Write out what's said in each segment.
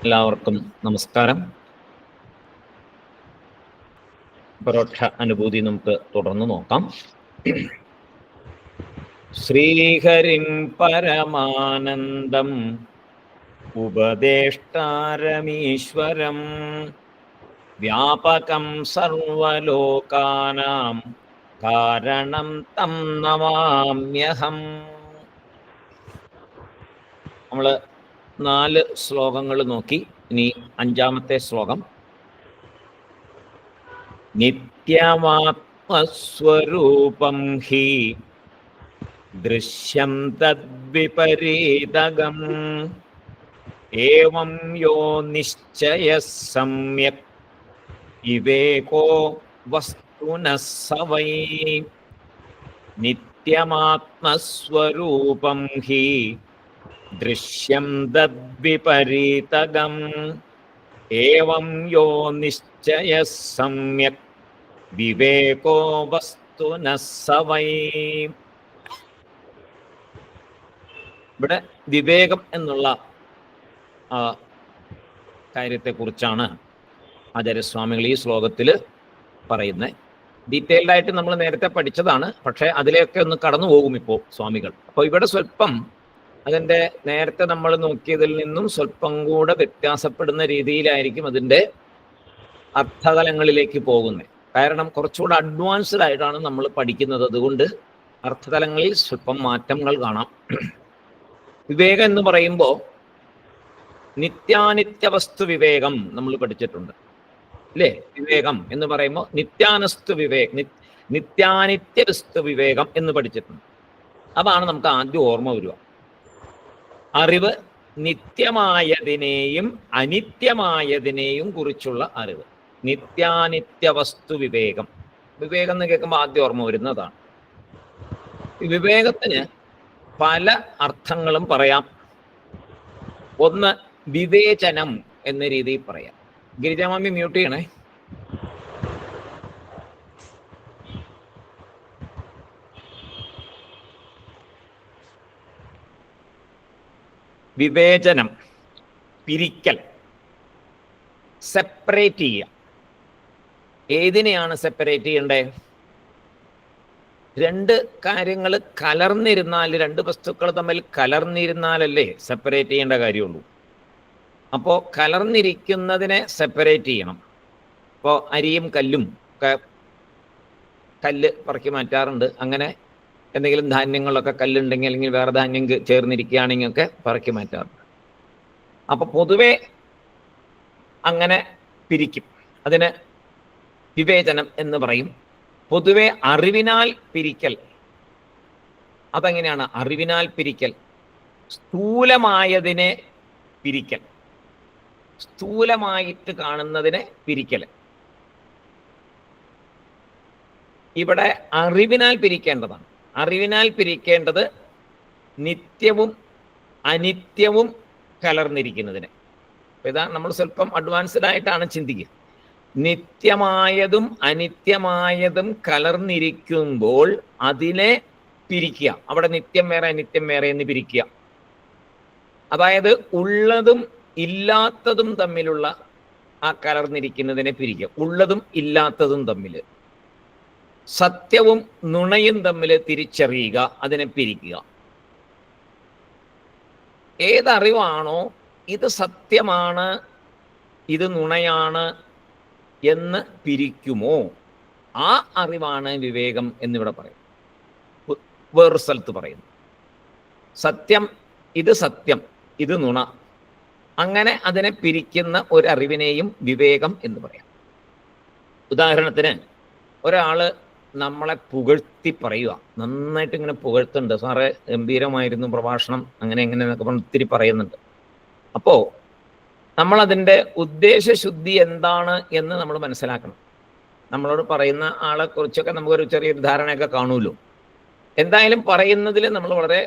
എല്ലാവർക്കും നമസ്കാരം. പരോക്ഷ അനുഭൂതി നമുക്ക് തുടർന്ന് നോക്കാം. ശ്രീഹരിം പരമാനന്ദം ഉപദേഷ്ടാരമീശ്വരം വ്യാപകം സർവലോകാനാം കാരണം തം നമാമ്യഹം. നമ്മൾ 4 ശ്ലോകങ്ങൾ നോക്കി. ഇനി 5ാമത്തെ ശ്ലോകം. നിത്യമാത്മസ്വരൂപം ഹി ദൃശ്യം തദ്വിപരീതകം ഏവം യോ നിശ്ചയ സമ്യക് വിവേകോ വസ്തുനഃ സവൈ. നിത്യമാത്മസ്വരൂപം ഹി ദൃശ്യം തദ്വിപരീതകം ഏവം യോ നിശ്ചയ സമ്യക് വിവേകോ വസ്തുനഃ സവൈ. ഇവിടെ വിവേകം എന്നുള്ള കാര്യത്തെക്കുറിച്ചാണ് ആചാര്യസ്വാമികൾ ഈ ശ്ലോകത്തിൽ പറയുന്നത്. ഡീറ്റെയിൽഡ് ആയിട്ട് നമ്മൾ നേരത്തെ പഠിച്ചതാണ്, പക്ഷേ അതിലേക്ക് ഒന്ന് കടന്നു പോകും ഇപ്പോൾ സ്വാമികൾ. അപ്പോൾ ഇവിടെ സ്വല്പം അതിൻ്റെ നേരത്തെ നമ്മൾ നോക്കിയതിൽ നിന്നും സ്വല്പം കൂടെ വ്യത്യാസപ്പെടുന്ന രീതിയിലായിരിക്കും അതിൻ്റെ അർത്ഥതലങ്ങളിലേക്ക് പോകുന്നത്. കാരണം കുറച്ചുകൂടെ അഡ്വാൻസ്ഡ് ആയിട്ടാണ് നമ്മൾ പഠിക്കുന്നത്. അതുകൊണ്ട് അർത്ഥതലങ്ങളിൽ സ്വല്പം മാറ്റങ്ങൾ കാണാം. വിവേകം എന്ന് പറയുമ്പോൾ നിത്യാനിത്യ വസ്തു വിവേകം നമ്മൾ പഠിച്ചിട്ടുണ്ട് അല്ലേ? വിവേകം എന്ന് പറയുമ്പോൾ നിത്യാനിത്യ വസ്തു വിവേകം എന്ന് പഠിച്ചിട്ടുണ്ട്. അതാണ് നമുക്ക് ആദ്യം ഓർമ്മ വരിക. അറിവ് നിത്യമായതിനെയും അനിത്യമായതിനെയും കുറിച്ചുള്ള അറിവ്. നിത്യാനിത്യ വസ്തു വിവേകം. വിവേകം എന്ന് കേൾക്കുമ്പോൾ ആദ്യം ഓർമ്മ വരുന്നതാണ്. വിവേകത്തിന് പല അർത്ഥങ്ങളും പറയാം. ഒന്ന് വിവേചനം എന്ന രീതിയിൽ പറയാം. ഗിരിജാമാമി മ്യൂട്ട് ചെയ്യണേ. വിവേചനം, പിരിക്കൽ, സെപ്പറേറ്റ് ചെയ്യുക. ഏതിനെയാണ് സെപ്പറേറ്റ് ചെയ്യേണ്ടത്? 2 കാര്യങ്ങൾ കലർന്നിരുന്നാൽ, 2 വസ്തുക്കൾ തമ്മിൽ കലർന്നിരുന്നാലല്ലേ സെപ്പറേറ്റ് ചെയ്യേണ്ട കാര്യമുള്ളൂ. അപ്പോൾ കലർന്നിരിക്കുന്നതിനെ സെപ്പറേറ്റ് ചെയ്യണം. ഇപ്പോൾ അരിയും കല്ലും ഒക്കെ കല്ല് പറക്കി മാറ്റാറുണ്ട്. അങ്ങനെ എന്തെങ്കിലും ധാന്യങ്ങളൊക്കെ കല്ലുണ്ടെങ്കിൽ അല്ലെങ്കിൽ വേറെ ധാന്യം ചേർന്നിരിക്കുകയാണെങ്കിൽ ഒക്കെ പറക്കി മാറ്റാറുണ്ട്. അപ്പോൾ പൊതുവെ അങ്ങനെ പിരിക്കും. അതിന് വിവേചനം എന്ന് പറയും. പൊതുവെ അറിവിനാൽ പിരിക്കൽ. അതെങ്ങനെയാണ് അറിവിനാൽ പിരിക്കൽ? സ്ഥൂലമായതിനെ പിരിക്കൽ, സ്ഥൂലമായിട്ട് കാണുന്നതിനെ പിരിക്കൽ. ഇവിടെ അറിവിനാൽ പിരിക്കേണ്ടതാണ്. അറിവിനാൽ പിരിക്കേണ്ടത് നിത്യവും അനിത്യവും കലർന്നിരിക്കുന്നതിന്. ഇതാ നമ്മൾ സ്വല്പം അഡ്വാൻസ്ഡ് ആയിട്ടാണ് ചിന്തിക്കുക. നിത്യമായതും അനിത്യമായതും കലർന്നിരിക്കുമ്പോൾ അതിനെ പിരിക്കുക. അവിടെ നിത്യം വേറെ അനിത്യം വേറെ എന്ന് പിരിക്കുക. അതായത് ഉള്ളതും ഇല്ലാത്തതും തമ്മിലുള്ള ആ കലർന്നിരിക്കുന്നതിനെ പിരിക്കുക. ഉള്ളതും ഇല്ലാത്തതും തമ്മിൽ, സത്യവും നുണയും തമ്മിൽ തിരിച്ചറിയുക, അതിനെ പിരിക്കുക. ഏതറിവാണോ ഇത് സത്യമാണ് ഇത് നുണയാണ് എന്ന് പിരിക്കുമോ ആ അറിവാണ് വിവേകം എന്നിവിടെ പറയും. വേറൊരു സ്ഥലത്ത് പറയുന്നു സത്യം ഇത് സത്യം ഇത് നുണ. അങ്ങനെ അതിനെ പിരിക്കുന്ന ഒരു അറിവിനെയും വിവേകം എന്ന് പറയാം. ഉദാഹരണത്തിന് ഒരാള് നമ്മളെ പുകഴ്ത്തി പറയുക, നന്നായിട്ട് ഇങ്ങനെ പുകഴ്ത്തുന്നുണ്ട്, സാറേ ഗംഭീരമായിരുന്നു പ്രഭാഷണം, അങ്ങനെ എങ്ങനെ എന്നൊക്കെ പറഞ്ഞ് ഒത്തിരി പറയുന്നുണ്ട്. അപ്പോൾ നമ്മളതിൻ്റെ ഉദ്ദേശശുദ്ധി എന്താണ് എന്ന് നമ്മൾ മനസ്സിലാക്കണം. നമ്മളോട് പറയുന്ന ആളെ കുറിച്ചൊക്കെ നമുക്കൊരു ചെറിയൊരു ധാരണയൊക്കെ കാണുമല്ലോ. എന്തായാലും പറയുന്നതിൽ നമ്മൾ വളരെ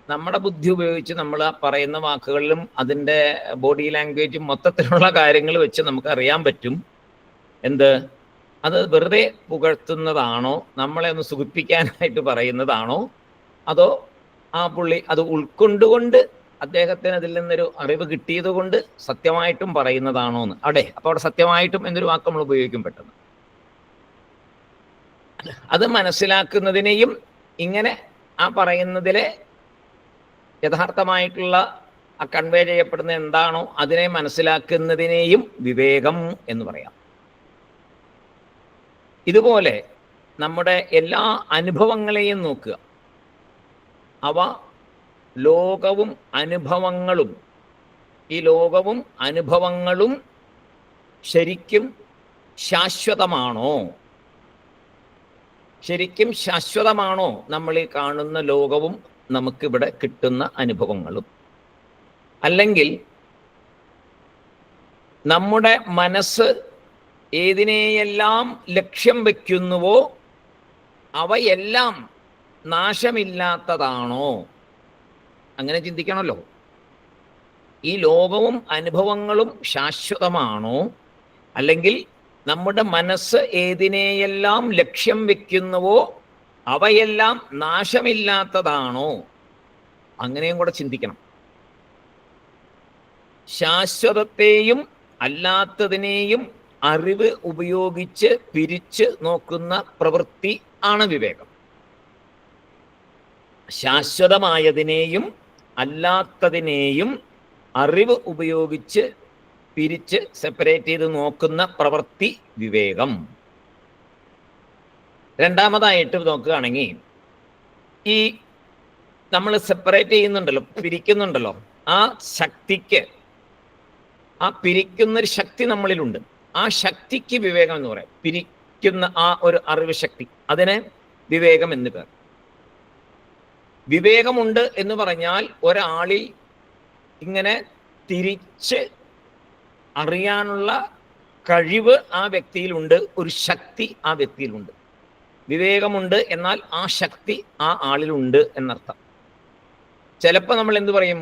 നമ്മുടെ ബുദ്ധി ഉപയോഗിച്ച് നമ്മൾ ആ പറയുന്ന വാക്കുകളിലും അതിൻ്റെ ബോഡി ലാംഗ്വേജും മൊത്തത്തിലുള്ള കാര്യങ്ങൾ വെച്ച് നമുക്ക് അറിയാൻ പറ്റും എന്ത് അത് വെറുതെ പുകഴ്ത്തുന്നതാണോ, നമ്മളെ ഒന്ന് സുഖിപ്പിക്കാനായിട്ട് പറയുന്നതാണോ, അതോ ആ പുള്ളി അത് ഉൾക്കൊണ്ടുകൊണ്ട് അദ്ദേഹത്തിന് അതിൽ നിന്നൊരു അറിവ് കിട്ടിയത് കൊണ്ട് സത്യമായിട്ടും പറയുന്നതാണോ എന്ന്. അപ്പോൾ അവിടെ സത്യമായിട്ടും എന്നൊരു വാക്ക് നമ്മൾ ഉപയോഗിക്കും പെട്ടെന്ന്. അത് മനസ്സിലാക്കുന്നതിനെയും ഇങ്ങനെ ആ പറയുന്നതിലെ യഥാർത്ഥമായിട്ടുള്ള ആ കൺവേ ചെയ്യപ്പെടുന്ന എന്താണോ അതിനെ മനസ്സിലാക്കുന്നതിനെയും വിവേകം എന്ന് പറയാം. ഇതുപോലെ നമ്മുടെ എല്ലാ അനുഭവങ്ങളെയും നോക്കുക. അവ ലോകവും അനുഭവങ്ങളും, ഈ ലോകവും അനുഭവങ്ങളും ശരിക്കും ശാശ്വതമാണോ? ശരിക്കും ശാശ്വതമാണോ നമ്മൾ ഈ കാണുന്ന ലോകവും നമുക്കിവിടെ കിട്ടുന്ന അനുഭവങ്ങളും? അല്ലെങ്കിൽ നമ്മുടെ മനസ്സ് ഏതിനെയെല്ലാം ലക്ഷ്യം വയ്ക്കുന്നുവോ അവയെല്ലാം നാശമില്ലാത്തതാണോ? അങ്ങനെ ചിന്തിക്കണമല്ലോ. ഈ ലോകവും അനുഭവങ്ങളും ശാശ്വതമാണോ? അല്ലെങ്കിൽ നമ്മുടെ മനസ്സ് ഏതിനെയെല്ലാം ലക്ഷ്യം വെക്കുന്നുവോ അവയെല്ലാം നാശമില്ലാത്തതാണോ? അങ്ങനെയും കൂടെ ചിന്തിക്കണം. ശാശ്വതത്തെയും അല്ലാത്തതിനെയും അറിവ് ഉപയോഗിച്ച് പിരിച്ച് നോക്കുന്ന പ്രവൃത്തി ആണ് വിവേകം. ശാശ്വതമായതിനെയും അല്ലാത്തതിനെയും അറിവ് ഉപയോഗിച്ച് പിരിച്ച് സെപ്പറേറ്റ് ചെയ്ത് നോക്കുന്ന പ്രവൃത്തി വിവേകം. രണ്ടാമതായിട്ട് നോക്കുകയാണെങ്കിൽ, ഈ നമ്മൾ സെപ്പറേറ്റ് ചെയ്യുന്നുണ്ടല്ലോ, പിരിക്കുന്നുണ്ടല്ലോ, ആ ശക്തിക്ക്, ആ പിരിക്കുന്നൊരു ശക്തി നമ്മളിലുണ്ട്. ആ ശക്തിക്ക് വിവേകം എന്ന് പറയാം. പിരിക്കുന്ന ആ ഒരു അറിവ് ശക്തി, അതിന് വിവേകം എന്ന് പേർ. വിവേകമുണ്ട് എന്ന് പറഞ്ഞാൽ ഒരാളിൽ ഇങ്ങനെ തിരിച്ച് അറിയാനുള്ള കഴിവ് ആ വ്യക്തിയിലുണ്ട്, ഒരു ശക്തി ആ വ്യക്തിയിലുണ്ട്. വിവേകമുണ്ട് എന്നാൽ ആ ശക്തി ആ ആളിലുണ്ട് എന്നർത്ഥം. ചിലപ്പോൾ നമ്മൾ എന്ത് പറയും?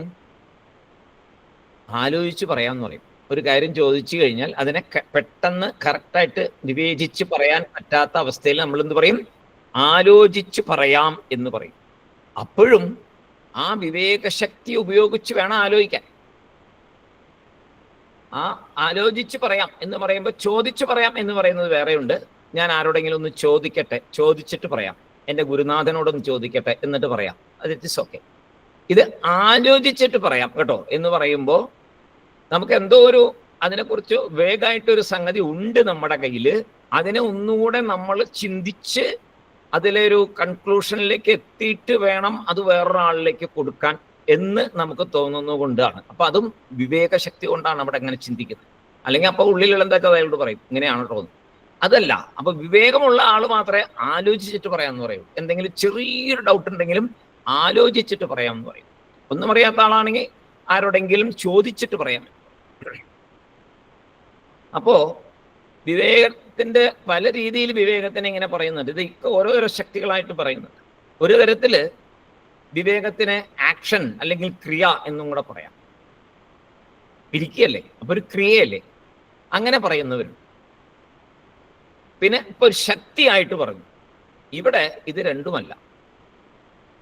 ആലോചിച്ച് പറയാമെന്ന് പറയും. ഒരു കാര്യം ചോദിച്ചു കഴിഞ്ഞാൽ അതിനെ പെട്ടെന്ന് കറക്റ്റായിട്ട് വിവേചിച്ച് പറയാൻ പറ്റാത്ത അവസ്ഥയിൽ നമ്മൾ എന്ത് പറയും? ആലോചിച്ച് പറയാം എന്ന് പറയും. അപ്പോഴും ആ വിവേകശക്തി ഉപയോഗിച്ച് വേണം ആലോചിക്കാൻ. ആ ആലോചിച്ച് പറയാം എന്ന് പറയുമ്പോൾ ചോദിച്ചു പറയാം എന്ന് പറയുന്നത് വേറെയുണ്ട്. ഞാൻ ആരോടെങ്കിലും ഒന്ന് ചോദിക്കട്ടെ, ചോദിച്ചിട്ട് പറയാം, എൻ്റെ ഗുരുനാഥനോടൊന്ന് ചോദിക്കട്ടെ എന്നിട്ട് പറയാം, അത് ഇറ്റ് ഈസ് ഓക്കെ. ഇത് ആലോചിച്ചിട്ട് പറയാം കേട്ടോ എന്ന് പറയുമ്പോൾ നമുക്ക് എന്തോ ഒരു അതിനെക്കുറിച്ച് വേഗമായിട്ടൊരു സംഗതി ഉണ്ട് നമ്മുടെ കയ്യിൽ. അതിനെ ഒന്നുകൂടെ നമ്മൾ ചിന്തിച്ച് അതിലൊരു കൺക്ലൂഷനിലേക്ക് എത്തിയിട്ട് വേണം അത് വേറൊരാളിലേക്ക് കൊടുക്കാൻ എന്ന് നമുക്ക് തോന്നുന്നത് കൊണ്ടാണ്. അപ്പൊ അതും വിവേകശക്തി കൊണ്ടാണ് അവിടെ എങ്ങനെ ചിന്തിക്കുന്നത്. അല്ലെങ്കിൽ അപ്പൊ ഉള്ളിലുള്ള എന്താ അയാളോട് പറയും, ഇങ്ങനെയാണ് തോന്നുന്നത്. അതല്ല, അപ്പൊ വിവേകമുള്ള ആൾ മാത്രമേ ആലോചിച്ചിട്ട് പറയാമെന്ന് പറയൂ. എന്തെങ്കിലും ചെറിയൊരു ഡൗട്ട് ഉണ്ടെങ്കിലും ആലോചിച്ചിട്ട് പറയാമെന്ന് പറയും. ഒന്നും അറിയാത്ത ആളാണെങ്കിൽ ആരോടെങ്കിലും ചോദിച്ചിട്ട് പറയാം. അപ്പോ വിവേകത്തിന്റെ പല രീതിയിൽ വിവേകത്തിനെ ഇങ്ങനെ പറയുന്നുണ്ട്. ഇത് ഓരോരോ ശക്തികളായിട്ട് പറയുന്നുണ്ട്. ഒരു തരത്തില് വിവേകത്തിന് ആക്ഷൻ അല്ലെങ്കിൽ ക്രിയ എന്നും കൂടെ പറയാം. ഇരിക്കുകയല്ലേ, അപ്പൊ ഒരു ക്രിയയല്ലേ, അങ്ങനെ പറയുന്നവരും. പിന്നെ ഇപ്പൊ ഒരു ശക്തിയായിട്ട് പറഞ്ഞു. ഇവിടെ ഇത് രണ്ടുമല്ല.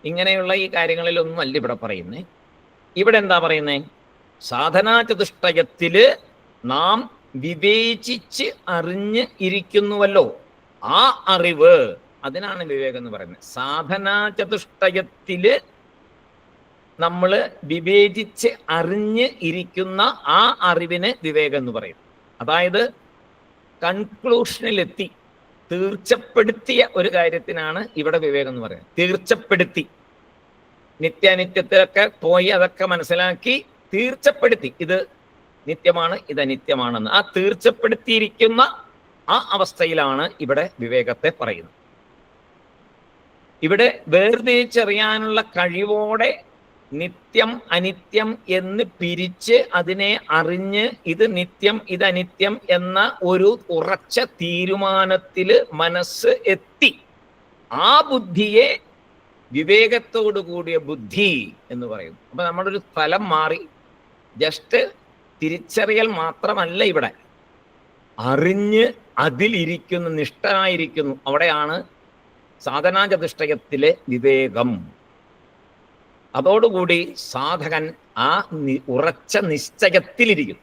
ഇങ്ങനെയുള്ള ഈ കാര്യങ്ങളിലൊന്നും അല്ല ഇവിടെ പറയുന്നേ. ഇവിടെ എന്താ പറയുന്നേ? സാധനാചതുഷ്ടയത്തില് നാം വിവേചിച്ച് അറിഞ്ഞ് ഇരിക്കുന്നുവല്ലോ, ആ അറിവ്, അതിനാണ് വിവേകം എന്ന് പറയുന്നത്. സാധനാചതുഷ്ടയത്തില് നമ്മൾ വിവേചിച്ച് അറിഞ്ഞ് ഇരിക്കുന്ന ആ അറിവിന് വിവേകം എന്ന് പറയും. അതായത് കൺക്ലൂഷനിലെത്തി തീർച്ചപ്പെടുത്തിയ ഒരു കാര്യത്തിനാണ് ഇവിടെ വിവേകം എന്ന് പറയുന്നത്. തീർച്ചപ്പെടുത്തി, നിത്യാനിത്യത്തിലൊക്കെ പോയി അതൊക്കെ മനസ്സിലാക്കി തീർച്ചപ്പെടുത്തി ഇത് നിത്യമാണ്, ഇത് അനിത്യമാണെന്ന് ആ തീർച്ചപ്പെടുത്തിയിരിക്കുന്ന ആ അവസ്ഥയിലാണ് ഇവിടെ വിവേകത്തെ പറയുന്നത്. ഇവിടെ വേർതിരിച്ചറിയാനുള്ള കഴിവോടെ നിത്യം അനിത്യം എന്ന് പിരിച്ച് അതിനെ അറിഞ്ഞ് ഇത് നിത്യം ഇത് അനിത്യം എന്ന ഒരു ഉറച്ച തീരുമാനത്തിൽ മനസ്സ് എത്തി. ആ ബുദ്ധിയെ വിവേകത്തോടു കൂടിയ ബുദ്ധി എന്ന് പറയുന്നു. അപ്പൊ നമ്മുടെ ഒരു സ്ഥലം മാറി. ജസ്റ്റ് തിരിച്ചറിയൽ മാത്രമല്ല, ഇവിടെ അറിഞ്ഞ് അതിലിരിക്കുന്നു, നിഷ്ഠനായിരിക്കുന്നു. അവിടെയാണ് സാധനാചതുഷ്ടയത്തിലെ വിവേകം. അതോടുകൂടി സാധകൻ ആ ഉറച്ച നിശ്ചയത്തിലിരിക്കും.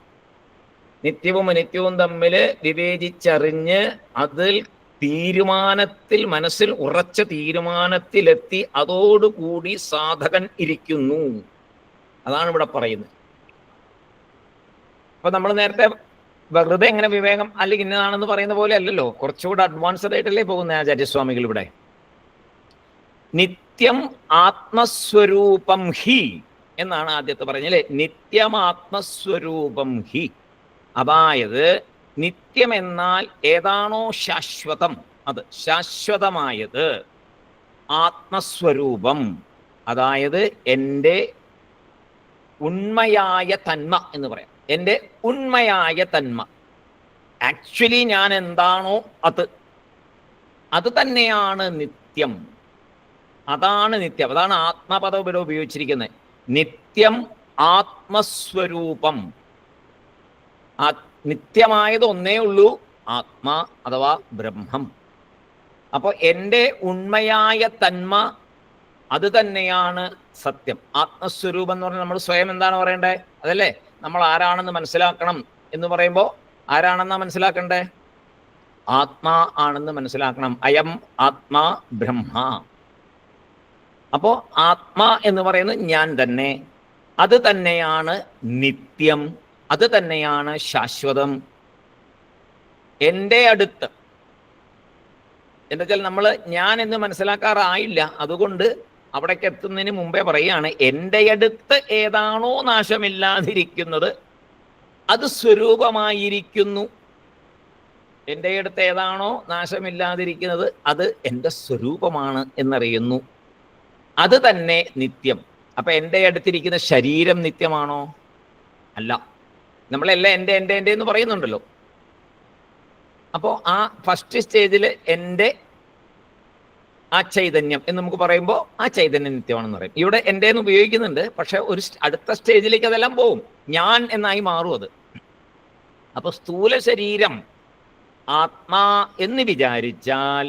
നിത്യവും അനിത്യവും തമ്മിൽ വിവേചിച്ചറിഞ്ഞ് അതിൽ തീരുമാനത്തിൽ, മനസ്സിൽ ഉറച്ച തീരുമാനത്തിലെത്തി അതോടുകൂടി സാധകൻ ഇരിക്കുന്നു. അതാണ് ഇവിടെ പറയുന്നത്. അപ്പൊ നമ്മൾ നേരത്തെ വെറുതെ എങ്ങനെ വിവേകം അല്ലെങ്കിൽ ഇന്നതാണെന്ന് പറയുന്ന പോലെ അല്ലല്ലോ, കുറച്ചുകൂടെ അഡ്വാൻസ്ഡ് ആയിട്ടല്ലേ പോകുന്ന ആചാര്യസ്വാമികൾ ഇവിടെ. നിത്യം ആത്മസ്വരൂപം ഹി എന്നാണ് ആദ്യത്തെ പറഞ്ഞല്ലേ. നിത്യം ആത്മസ്വരൂപം ഹി, അതായത് നിത്യം എന്നാൽ ഏതാണോ ശാശ്വതം, അത് ശാശ്വതമായത് ആത്മസ്വരൂപം, അതായത് എൻ്റെ ഉണ്മയായ തന്മ എന്ന് പറയാം. എൻ്റെ ഉണ്മയായ തന്മ, ആക്ച്വലി ഞാൻ എന്താണോ അത് തന്നെയാണ് നിത്യം. അതാണ് നിത്യം. അതാണ് ആത്മപദം ഇവിടെ ഉപയോഗിച്ചിരിക്കുന്നത്. നിത്യം ആത്മസ്വരൂപം. നിത്യമായത് ഒന്നേ ഉള്ളൂ, ആത്മാ അഥവാ ബ്രഹ്മം. അപ്പോൾ എൻ്റെ ഉണ്മയായ തന്മ അത് തന്നെയാണ് സത്യം. ആത്മസ്വരൂപം എന്ന് പറഞ്ഞാൽ നമ്മൾ സ്വയം എന്താണ് പറയേണ്ടത്? അതല്ലേ നമ്മൾ ആരാണെന്ന് മനസ്സിലാക്കണം എന്ന് പറയുമ്പോൾ ആരാണെന്നാ മനസ്സിലാക്കണ്ടേ? ആത്മാ ആണെന്ന് മനസ്സിലാക്കണം. അയം ആത്മാ ബ്രഹ്മ. അപ്പോ ആത്മാ എന്ന് പറയുന്നത് ഞാൻ തന്നെ, അത് തന്നെയാണ് നിത്യം, അത് തന്നെയാണ് ശാശ്വതം. എൻ്റെ അടുത്ത് എന്താ വെച്ചാൽ നമ്മൾ ഞാൻ എന്ന് മനസ്സിലാക്കാറായില്ല. അതുകൊണ്ട് അവിടേക്ക് എത്തുന്നതിന് മുമ്പേ പറയുകയാണ്, എൻ്റെ അടുത്ത് ഏതാണോ നാശമില്ലാതിരിക്കുന്നത് അത് സ്വരൂപമായിരിക്കുന്നു. എൻ്റെ അടുത്ത് ഏതാണോ നാശമില്ലാതിരിക്കുന്നത് അത് എൻ്റെ സ്വരൂപമാണ് എന്നറിയുന്നു. അത് തന്നെ നിത്യം. അപ്പൊ എൻ്റെ അടുത്തിരിക്കുന്ന ശരീരം നിത്യമാണോ? അല്ല. നമ്മളെല്ലാം എൻ്റെ എൻ്റെ എൻ്റെ എന്ന് പറയുന്നുണ്ടല്ലോ. അപ്പോൾ ആ ഫസ്റ്റ് സ്റ്റേജിൽ എൻ്റെ ആ ചൈതന്യം എന്ന് നമുക്ക് പറയുമ്പോൾ ആ ചൈതന്യം നിത്യമാണെന്ന് പറയും. ഇവിടെ എൻ്റെ എന്ന് ഉപയോഗിക്കുന്നുണ്ട്, പക്ഷെ ഒരു അടുത്ത സ്റ്റേജിലേക്ക് അതെല്ലാം പോവും, ഞാൻ എന്നായി മാറും അത്. അപ്പൊ സ്ഥൂല ശരീരം ആത്മാ എന്ന് വിചാരിച്ചാൽ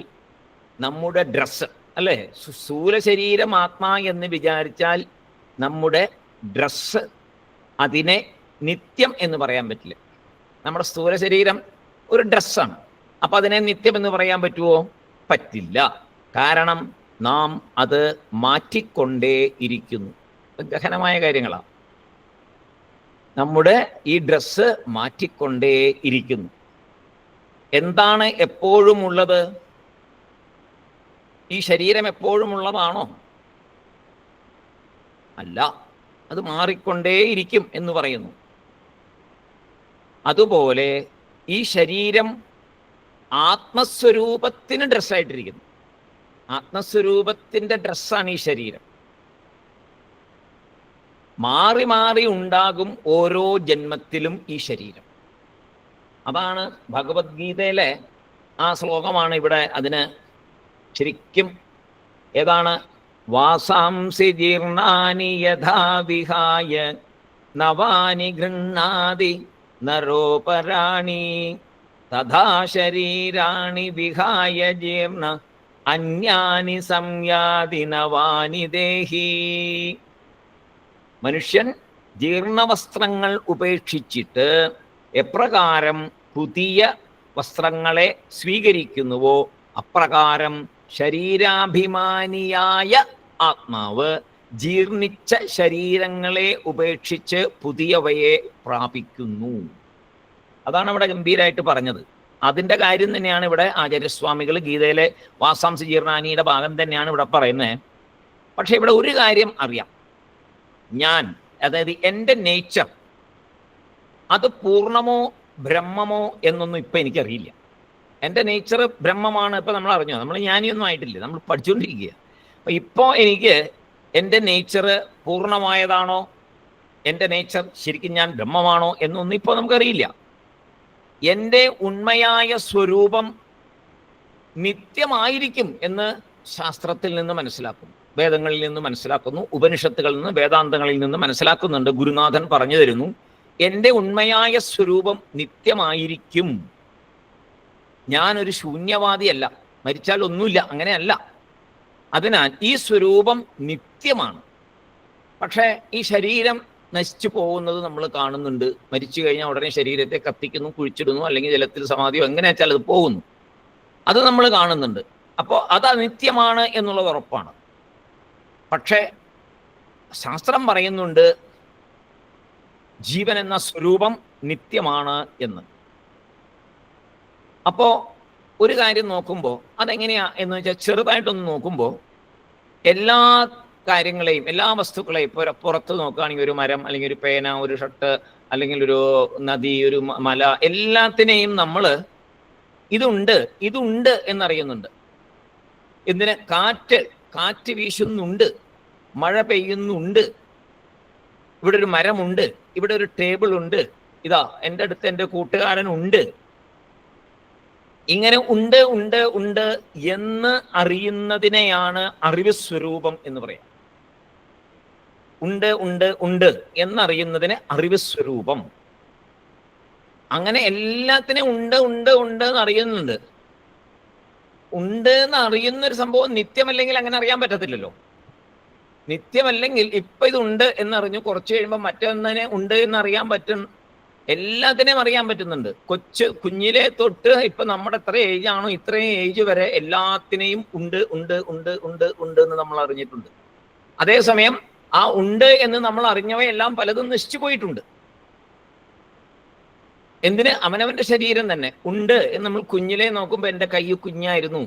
നമ്മുടെ ഡ്രസ്സ് അല്ലേ, സ്ഥൂല ശരീരം ആത്മാ എന്ന് വിചാരിച്ചാൽ നമ്മുടെ ഡ്രസ്സ്, അതിനെ നിത്യം എന്ന് പറയാൻ പറ്റില്ല. നമ്മുടെ സ്ഥൂല ശരീരം ഒരു ഡ്രസ്സാണ്. അപ്പൊ അതിനെ നിത്യം എന്ന് പറയാൻ പറ്റുമോ? പറ്റില്ല. കാരണം നാം അത് മാറ്റിക്കൊണ്ടേ ഇരിക്കുന്നു. ഗഹനമായ കാര്യങ്ങളാണ്. നമ്മുടെ ഈ ഡ്രസ്സ് മാറ്റിക്കൊണ്ടേ ഇരിക്കുന്നു. എന്താണ് എപ്പോഴും ഉള്ളത്? ഈ ശരീരം എപ്പോഴും ഉള്ളതാണോ? അല്ല, അത് മാറിക്കൊണ്ടേയിരിക്കും എന്ന് പറയുന്നു. അതുപോലെ ഈ ശരീരം ആത്മസ്വരൂപത്തിന് ഡ്രസ്സായിട്ടിരിക്കുന്നു. ആത്മസ്വരൂപത്തിൻ്റെ ഡ്രസ്സാണ് ഈ ശരീരം. മാറി മാറി ഉണ്ടാകും ഓരോ ജന്മത്തിലും ഈ ശരീരം. അതാണ് ഭഗവത്ഗീതയിലെ ആ ശ്ലോകമാണ് ഇവിടെ അതിന് ശരിക്കും ഏതാണ്? വാസാംസി ജീർണാനി യഥാ വിഹായ നവാനി ഗൃഹ്ണാതി നരോപരാണി തഥാ ശരീരാണി വിഹായ ജീർണ അന്യാനി സംയാതി നവാനി ദേഹി. മനുഷ്യൻ ജീർണവസ്ത്രങ്ങൾ ഉപേക്ഷിച്ചിട്ട് എപ്രകാരം പുതിയ വസ്ത്രങ്ങളെ സ്വീകരിക്കുന്നുവോ അപ്രകാരം ശരീരാഭിമാനിയായ ആത്മാവ് ജീർണിച്ച ശരീരങ്ങളെ ഉപേക്ഷിച്ച് പുതിയവയെ പ്രാപിക്കുന്നു. അതാണ് ഇവിടെ ഗംഭീരമായിട്ട് പറഞ്ഞത്. അതിൻ്റെ കാര്യം തന്നെയാണ് ഇവിടെ ആചാര്യസ്വാമികൾ ഗീതയിലെ വാസാംസി ജീർണാനിയുടെ ഭാഗം തന്നെയാണ് ഇവിടെ പറയുന്നത്. പക്ഷെ ഇവിടെ ഒരു കാര്യം അറിയാം, ഞാൻ അതായത് എൻ്റെ നേച്ചർ അത് പൂർണ്ണമോ ബ്രഹ്മമോ എന്നൊന്നും ഇപ്പം എനിക്കറിയില്ല. എൻ്റെ നേച്ചർ ബ്രഹ്മമാണ്. ഇപ്പം നമ്മൾ അറിഞ്ഞോ, നമ്മൾ ജ്ഞാനിയൊന്നും ആയിട്ടില്ല, നമ്മൾ പഠിച്ചുകൊണ്ടിരിക്കുക. അപ്പം ഇപ്പോൾ എനിക്ക് എൻ്റെ നേച്ചർ പൂർണ്ണമായതാണോ, എൻ്റെ നേച്ചർ ശരിക്കും ഞാൻ ബ്രഹ്മമാണോ എന്നൊന്നും ഇപ്പോൾ നമുക്കറിയില്ല. എൻ്റെ ഉണ്മയായ സ്വരൂപം നിത്യമായിരിക്കും എന്ന് ശാസ്ത്രത്തിൽ നിന്ന് മനസ്സിലാക്കുന്നു, വേദങ്ങളിൽ നിന്ന് മനസ്സിലാക്കുന്നു, ഉപനിഷത്തുകളിൽ നിന്ന് വേദാന്തങ്ങളിൽ നിന്ന് മനസ്സിലാക്കുന്നുണ്ട്. ഗുരുനാഥൻ പറഞ്ഞു തരുന്നു, എൻ്റെ ഉണ്മയായ സ്വരൂപം നിത്യമായിരിക്കും. ഞാനൊരു ശൂന്യവാദിയല്ല, മരിച്ചാൽ ഒന്നുമില്ല, അങ്ങനെയല്ല. അതിനാൽ ഈ സ്വരൂപം നിത്യമാണ്. പക്ഷേ ഈ ശരീരം നശിച്ചു പോകുന്നത് നമ്മൾ കാണുന്നുണ്ട്. മരിച്ചു കഴിഞ്ഞാൽ ഉടനെ ശരീരത്തെ കത്തിക്കുന്നു, കുഴിച്ചിടുന്നു, അല്ലെങ്കിൽ ജലത്തിൽ സമാധിയോ എങ്ങനെ വെച്ചാൽ അത് പോകുന്നു. അത് നമ്മൾ കാണുന്നുണ്ട്. അപ്പോൾ അത് അനിത്യമാണ് എന്നുള്ളത് ഉറപ്പാണ്. പക്ഷേ ശാസ്ത്രം പറയുന്നുണ്ട് ജീവൻ എന്ന സ്വരൂപം നിത്യമാണ് എന്ന്. അപ്പോൾ ഒരു കാര്യം നോക്കുമ്പോൾ അതെങ്ങനെയാ എന്ന് വെച്ചാൽ ചെറുതായിട്ടൊന്ന് നോക്കുമ്പോൾ എല്ലാ കാര്യങ്ങളെയും, എല്ലാ വസ്തുക്കളെയും പുറത്ത് നോക്കുകയാണെങ്കിൽ ഒരു മരം, അല്ലെങ്കിൽ ഒരു പേന, ഒരു ഷർട്ട്, അല്ലെങ്കിൽ ഒരു നദി, ഒരു മല, എല്ലാത്തിനെയും നമ്മൾ ഇതുണ്ട് എന്നറിയുന്നുണ്ട്. എന്തിന്? കാറ്റ് വീശുന്നുണ്ട്, മഴ പെയ്യുന്നുണ്ട്, ഇവിടെ ഒരു മരമുണ്ട്, ഇവിടെ ഒരു ടേബിൾ ഉണ്ട്, ഇതാ എൻ്റെ അടുത്ത് എൻ്റെ കൂട്ടുകാരനുണ്ട്. ഇങ്ങനെ ഉണ്ട് എന്ന് അറിയുന്നതിനെയാണ് അറിവ് സ്വരൂപം എന്ന് പറയാം. ഉണ്ട് എന്നറിയുന്നതിന് അറിവ് സ്വരൂപം. അങ്ങനെ എല്ലാത്തിനെയും ഉണ്ട് എന്ന് അറിയുന്നുണ്ട്. ഉണ്ട് എന്ന് അറിയുന്ന ഒരു സംഭവം നിത്യമല്ലെങ്കിൽ അങ്ങനെ അറിയാൻ പറ്റത്തില്ലല്ലോ. നിത്യമല്ലെങ്കിൽ ഇപ്പൊ ഇതുണ്ട് എന്നറിഞ്ഞു, കുറച്ച് കഴിയുമ്പോൾ മറ്റൊന്നിനെ ഉണ്ട് എന്നറിയാൻ പറ്റും. എല്ലാത്തിനെയും അറിയാൻ പറ്റുന്നുണ്ട്. കുഞ്ഞിലെ തൊട്ട് ഇപ്പൊ നമ്മുടെ എത്ര ഏജ് ആണോ ഇത്രയും ഏജ് വരെ എല്ലാത്തിനെയും ഉണ്ട് എന്ന് നമ്മൾ അറിഞ്ഞിട്ടുണ്ട്. അതേസമയം ആ ഉണ്ട് എന്ന് നമ്മൾ അറിഞ്ഞവയെല്ലാം പലതും നശിച്ചു പോയിട്ടുണ്ട്. എന്തിന്? അവനവന്റെ ശരീരം തന്നെ ഉണ്ട് എന്ന് നമ്മൾ കുഞ്ഞിലെ നോക്കുമ്പോൾ എൻ്റെ കൈ കുഞ്ഞായിരുന്നു,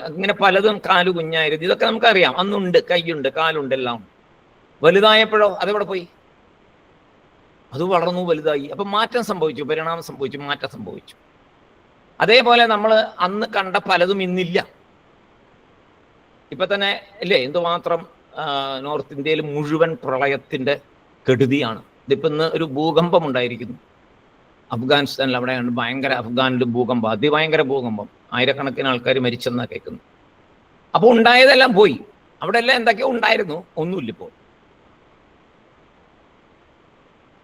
അങ്ങനെ പലതും, കാല് കുഞ്ഞായിരുന്നു, ഇതൊക്കെ നമുക്കറിയാം. അന്നുണ്ട്, കൈയുണ്ട്, കാലുണ്ട്, എല്ലാം. വലുതായപ്പോഴോ അതെവിടെ പോയി? അത് വളർന്നു, വലുതായി. അപ്പൊ മാറ്റം സംഭവിച്ചു, പരിണാമം സംഭവിച്ചു, മാറ്റം സംഭവിച്ചു. അതേപോലെ നമ്മൾ അന്ന് കണ്ട പലതും ഇന്നില്ല. ഇപ്പൊ തന്നെ അല്ലേ എന്തുമാത്രം നോർത്ത് ഇന്ത്യയിൽ മുഴുവൻ പ്രളയത്തിന്റെ കെടുതിയാണ്. ഇതിപ്പോ ഇന്ന് ഒരു ഭൂകമ്പം ഉണ്ടായിരിക്കുന്നു അഫ്ഗാനിസ്ഥാനിൽ. അവിടെ ഭയങ്കര, അഫ്ഗാനിൽ ഭൂകമ്പം, അതിഭയങ്കര ഭൂകമ്പം, ആയിരക്കണക്കിന് ആൾക്കാർ മരിച്ചെന്നാ കേൾക്കുന്നു. അപ്പോൾ ഉണ്ടായതെല്ലാം പോയി. അവിടെ എല്ലാം എന്തൊക്കെയോ ഉണ്ടായിരുന്നു, ഒന്നുമില്ല ഇപ്പോൾ.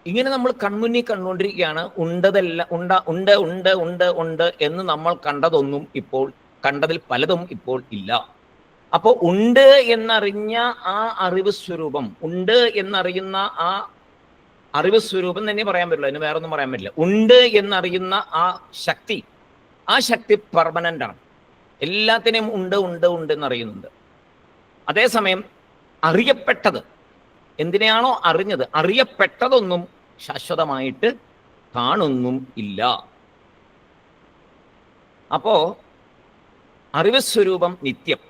ഇങ്ങനെ നമ്മൾ കൺമുന്നിൽ കണ്ടുകൊണ്ടിരിക്കുകയാണ്. ഉണ്ട് എന്ന് നമ്മൾ കണ്ടതൊന്നും ഇപ്പോൾ, കണ്ടതിൽ പലതും ഇപ്പോൾ ഇല്ല. അപ്പോൾ ഉണ്ട് എന്നറിഞ്ഞ ആ അറിവ് സ്വരൂപം, ഉണ്ട് എന്നറിയുന്ന ആ അറിവ് സ്വരൂപം തന്നെ പറയാൻ പറ്റില്ല, അതിന് വേറെ ഒന്നും പറയാൻ പറ്റില്ല. ഉണ്ട് എന്നറിയുന്ന ആ ശക്തി പെർമനന്റ് ആണ്. എല്ലാത്തിനെയും ഉണ്ട് എന്നറിയുന്നുണ്ട്. അതേസമയം അറിയപ്പെട്ടത്, എന്തിനെയാണോ അറിഞ്ഞത്, അറിയപ്പെട്ടതൊന്നും ശാശ്വതമായിട്ട് കാണുന്നും ഇല്ല. അപ്പോ അറിവ് സ്വരൂപം നിത്യം.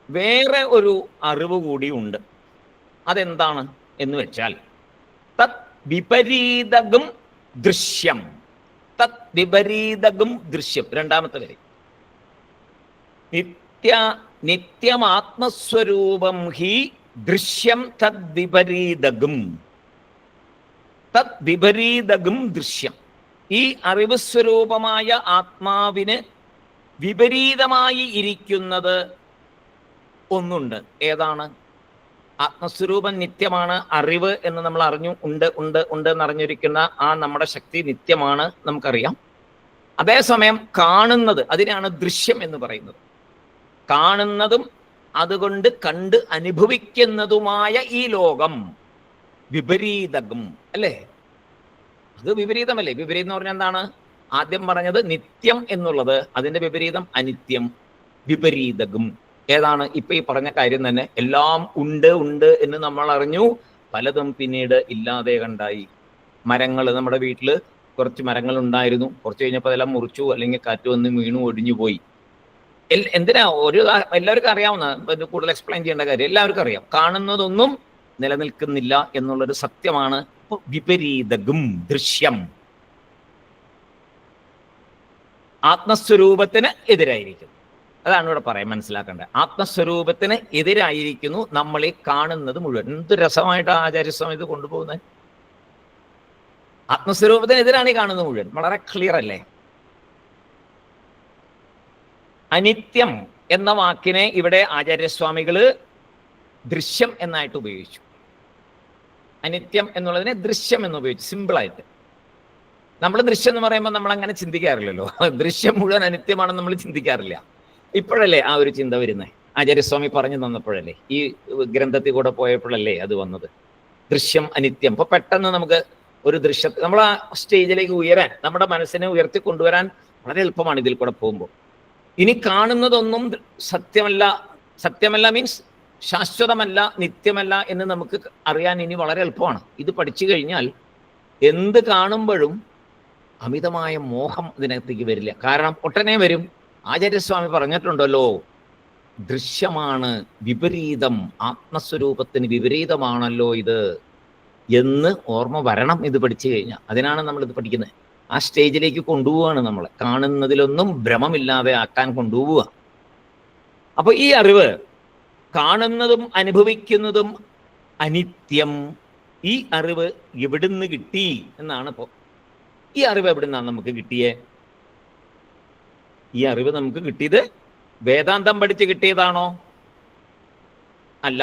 വേറെ ഒരു അറിവ് കൂടി ഉണ്ട്. അതെന്താണ് എന്ന് വെച്ചാൽ തത് വിപരീതകം ദൃശ്യം. തത് വിപരീതകം ദൃശ്യം, രണ്ടാമത്തെ വരി. നിത്യമാത്മസ്വരൂപം ഹി ദൃശ്യം തദ് വിപരീതകം. തദ് വിപരീതകം ദൃശ്യം. ഈ അറിവ് സ്വരൂപമായ ആത്മാവിന് വിപരീതമായി ഇരിക്കുന്നത് ഒന്നുണ്ട്. ഏതാണ്? ആത്മസ്വരൂപം നിത്യമാണ്. അറിവ് എന്ന് നമ്മൾ അറിഞ്ഞു, ഉണ്ട് എന്നറിഞ്ഞിരിക്കുന്ന ആ നമ്മുടെ ശക്തി നിത്യമാണ്, നമുക്കറിയാം. അതേസമയം കാണുന്നത്, അതിനാണ് ദൃശ്യം എന്ന് പറയുന്നത്. കാണുന്നതും അതുകൊണ്ട് കണ്ട് അനുഭവിക്കുന്നതുമായ ഈ ലോകം വിപരീതകം അല്ലേ? അത് വിപരീതമല്ലേ? വിപരീതം എന്ന് പറഞ്ഞാൽ എന്താണ്? ആദ്യം പറഞ്ഞത് നിത്യം എന്നുള്ളത്, അതിന്റെ വിപരീതം അനിത്യം, വിപരീതകം. ഏതാണ്? ഇപ്പൊ ഈ പറഞ്ഞ കാര്യം തന്നെ. എല്ലാം ഉണ്ട് എന്ന് നമ്മൾ അറിഞ്ഞു, പലതും പിന്നീട് ഇല്ലാതെ കണ്ടായി. മരങ്ങൾ, നമ്മുടെ വീട്ടിൽ കുറച്ച് മരങ്ങൾ ഉണ്ടായിരുന്നു, കുറച്ച് കഴിഞ്ഞപ്പോൾ അതെല്ലാം മുറിച്ചു, അല്ലെങ്കിൽ കാറ്റ് വന്ന് വീണു, ഒടിഞ്ഞു പോയി. എന്തിനാ? എല്ലാവർക്കും അറിയാവുന്ന, കൂടുതൽ എക്സ്പ്ലെയിൻ ചെയ്യേണ്ട കാര്യം എല്ലാവർക്കും അറിയാം. കാണുന്നതൊന്നും നിലനിൽക്കുന്നില്ല എന്നുള്ളൊരു സത്യമാണ് വിപരീതകം ദൃശ്യം. ആത്മസ്വരൂപത്തിന് എതിരായിരിക്കും. അതാണ് ഇവിടെ പറയാൻ മനസ്സിലാക്കേണ്ടത്. ആത്മസ്വരൂപത്തിന് എതിരായിരിക്കുന്നു നമ്മൾ ഈ കാണുന്നത് മുഴുവൻ. എന്ത് രസമായിട്ട് ആചാര്യസ്വാമി ഇത് കൊണ്ടുപോകുന്നത്. ആത്മസ്വരൂപത്തിന് എതിരാണ് ഈ കാണുന്നത് മുഴുവൻ. വളരെ ക്ലിയർ അല്ലേ? അനിത്യം എന്ന വാക്കിനെ ഇവിടെ ആചാര്യസ്വാമികള് ദൃശ്യം എന്നായിട്ട് ഉപയോഗിച്ചു. അനിത്യം എന്നുള്ളതിനെ ദൃശ്യം എന്ന് ഉപയോഗിച്ചു, സിമ്പിളായിട്ട്. നമ്മൾ ദൃശ്യം എന്ന് പറയുമ്പോൾ നമ്മൾ അങ്ങനെ ചിന്തിക്കാറില്ലല്ലോ. ദൃശ്യം മുഴുവൻ അനിത്യമാണെന്ന് നമ്മൾ ചിന്തിക്കാറില്ല. ഇപ്പോഴല്ലേ ആ ഒരു ചിന്ത വരുന്നത്. ആചാര്യസ്വാമി പറഞ്ഞു തന്നപ്പോഴല്ലേ, ഈ ഗ്രന്ഥത്തിൽ കൂടെ പോയപ്പോഴല്ലേ അത് വന്നത്. ദൃശ്യം അനിത്യം. അപ്പൊ പെട്ടെന്ന് നമുക്ക് ഒരു ദൃശ്യത്തെ നമ്മൾ ആ സ്റ്റേജിലേക്ക് ഉയരാൻ, നമ്മുടെ മനസ്സിനെ ഉയർത്തി കൊണ്ടുവരാൻ വളരെ എളുപ്പമാണ് ഇതിൽ കൂടെ പോകുമ്പോൾ. ഇനി കാണുന്നതൊന്നും സത്യമല്ല മീൻസ് ശാശ്വതമല്ല, നിത്യമല്ല എന്ന് നമുക്ക് അറിയാൻ ഇനി വളരെ എളുപ്പമാണ്. ഇത് പഠിച്ചു കഴിഞ്ഞാൽ എന്ത് കാണുമ്പോഴും അമിതമായ മോഹം ഇതിനകത്തേക്ക് വരില്ല. കാരണം ഒട്ടനെ വരും. ആചാര്യസ്വാമി പറഞ്ഞിട്ടുണ്ടല്ലോ, ദൃശ്യമാണ് വിപരീതം, ആത്മസ്വരൂപത്തിന് വിപരീതമാണല്ലോ ഇത് എന്ന് ഓർമ്മ വരണം ഇത് പഠിച്ചു കഴിഞ്ഞാൽ. അതിനാണ് നമ്മളിത് പഠിക്കുന്നത്. ആ സ്റ്റേജിലേക്ക് കൊണ്ടുപോവാണ് നമ്മളെ, കാണുന്നതിലൊന്നും ഭ്രമമില്ലാതെ ആക്കാൻ കൊണ്ടുപോവുക. അപ്പൊ ഈ അറിവ്, കാണുന്നതും അനുഭവിക്കുന്നതും അനിത്യം, ഈ അറിവ് എവിടുന്ന് കിട്ടി എന്നാണ് ഇപ്പോൾ. ഈ അറിവ് എവിടുന്നാണ് നമുക്ക് കിട്ടിയേ? ഈ അറിവ് നമുക്ക് കിട്ടിയത് വേദാന്തം പഠിച്ച് കിട്ടിയതാണോ? അല്ല.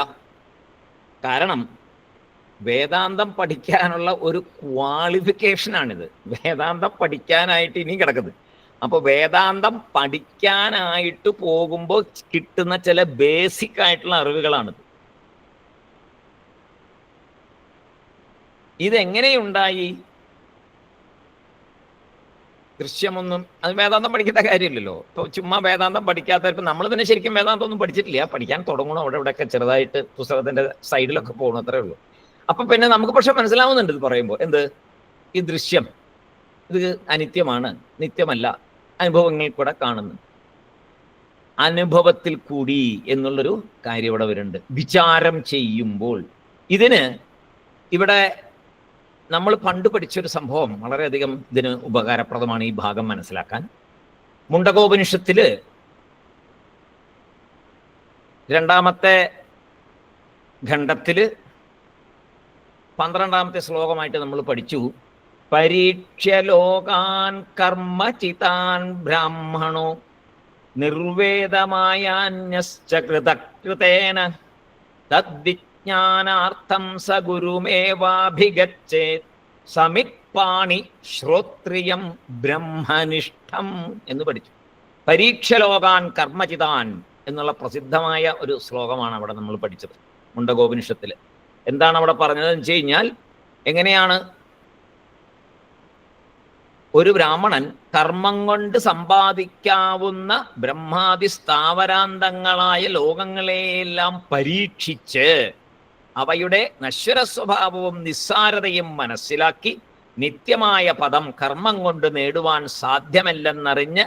കാരണം വേദാന്തം പഠിക്കാനുള്ള ഒരു ക്വാളിഫിക്കേഷനാണിത്. വേദാന്തം പഠിക്കാനായിട്ട് ഇനി കിടക്കുന്നത്. അപ്പോൾ വേദാന്തം പഠിക്കാനായിട്ട് പോകുമ്പോൾ കിട്ടുന്ന ചില ബേസിക് ആയിട്ടുള്ള അറിവുകളാണിത്. ഇതെങ്ങനെയുണ്ടായി? ദൃശ്യമൊന്നും അത് വേദാന്തം പഠിക്കേണ്ട കാര്യമില്ലല്ലോ. ഇപ്പോൾ ചുമ്മാ വേദാന്തം പഠിക്കാത്തവർക്ക്, നമ്മൾ തന്നെ ശരിക്കും വേദാന്തം ഒന്നും പഠിച്ചിട്ടില്ല, പഠിക്കാൻ തുടങ്ങണം. അവിടെ ഇവിടെയൊക്കെ ചെറുതായിട്ട് പുസ്തകത്തിന്റെ സൈഡിലൊക്കെ പോകണം, അത്രേ ഉള്ളൂ. അപ്പൊ പിന്നെ നമുക്ക് പക്ഷെ മനസ്സിലാവുന്നുണ്ട് ഇത് പറയുമ്പോൾ. എന്ത്? ഈ ദൃശ്യം ഇത് അനിത്യമാണ്, നിത്യമല്ല, അനുഭവങ്ങളിൽ കൂടെ കാണുന്നു. അനുഭവത്തിൽ കൂടി എന്നുള്ളൊരു കാര്യം ഇവിടെ വരുന്നുണ്ട്. വിചാരം ചെയ്യുമ്പോൾ ഇതിന് ഇവിടെ നമ്മൾ പണ്ട് പഠിച്ചൊരു സംഭവം വളരെയധികം ഇതിന് ഉപകാരപ്രദമാണ് ഈ ഭാഗം മനസ്സിലാക്കാൻ. മുണ്ടകോപനിഷത്തില് 2-ാമത്തെ ഖണ്ഡത്തില് 12-ാമത്തെ ശ്ലോകമായിട്ട് നമ്മൾ പഠിച്ചു. പരീക്ഷ്യ ലോകാൻ കർമ്മചിതാൻ ബ്രാഹ്മണോ നിർവേദമായാന്യശ്ച കൃതകൃതേന തദ്വിജ്ഞാനാർത്ഥം സ ഗുരുമേവാഭിഗച്ഛേത് സമിത്പാണി ശ്രോത്രിയം ബ്രഹ്മനിഷ്ഠം എന്ന് പഠിച്ചു. പരീക്ഷ ലോകാൻ കർമ്മചിതാൻ എന്നുള്ള പ്രസിദ്ധമായ ഒരു ശ്ലോകമാണ് അവിടെ നമ്മൾ പഠിച്ചത് മുണ്ടകോപനിഷത്തിൽ. എന്താണ് അവിടെ പറഞ്ഞതെന്ന് വെച്ച് കഴിഞ്ഞാൽ, എങ്ങനെയാണ് ഒരു ബ്രാഹ്മണൻ കർമ്മം കൊണ്ട് സമ്പാദിക്കാവുന്ന ബ്രഹ്മാദി സ്ഥാവരാന്തങ്ങളായ ലോകങ്ങളെയെല്ലാം പരീക്ഷിച്ച് അവയുടെ നശ്വര സ്വഭാവവും നിസ്സാരതയും മനസ്സിലാക്കി നിത്യമായ പദം കർമ്മം കൊണ്ട് നേടുവാൻ സാധ്യമല്ലെന്നറിഞ്ഞ്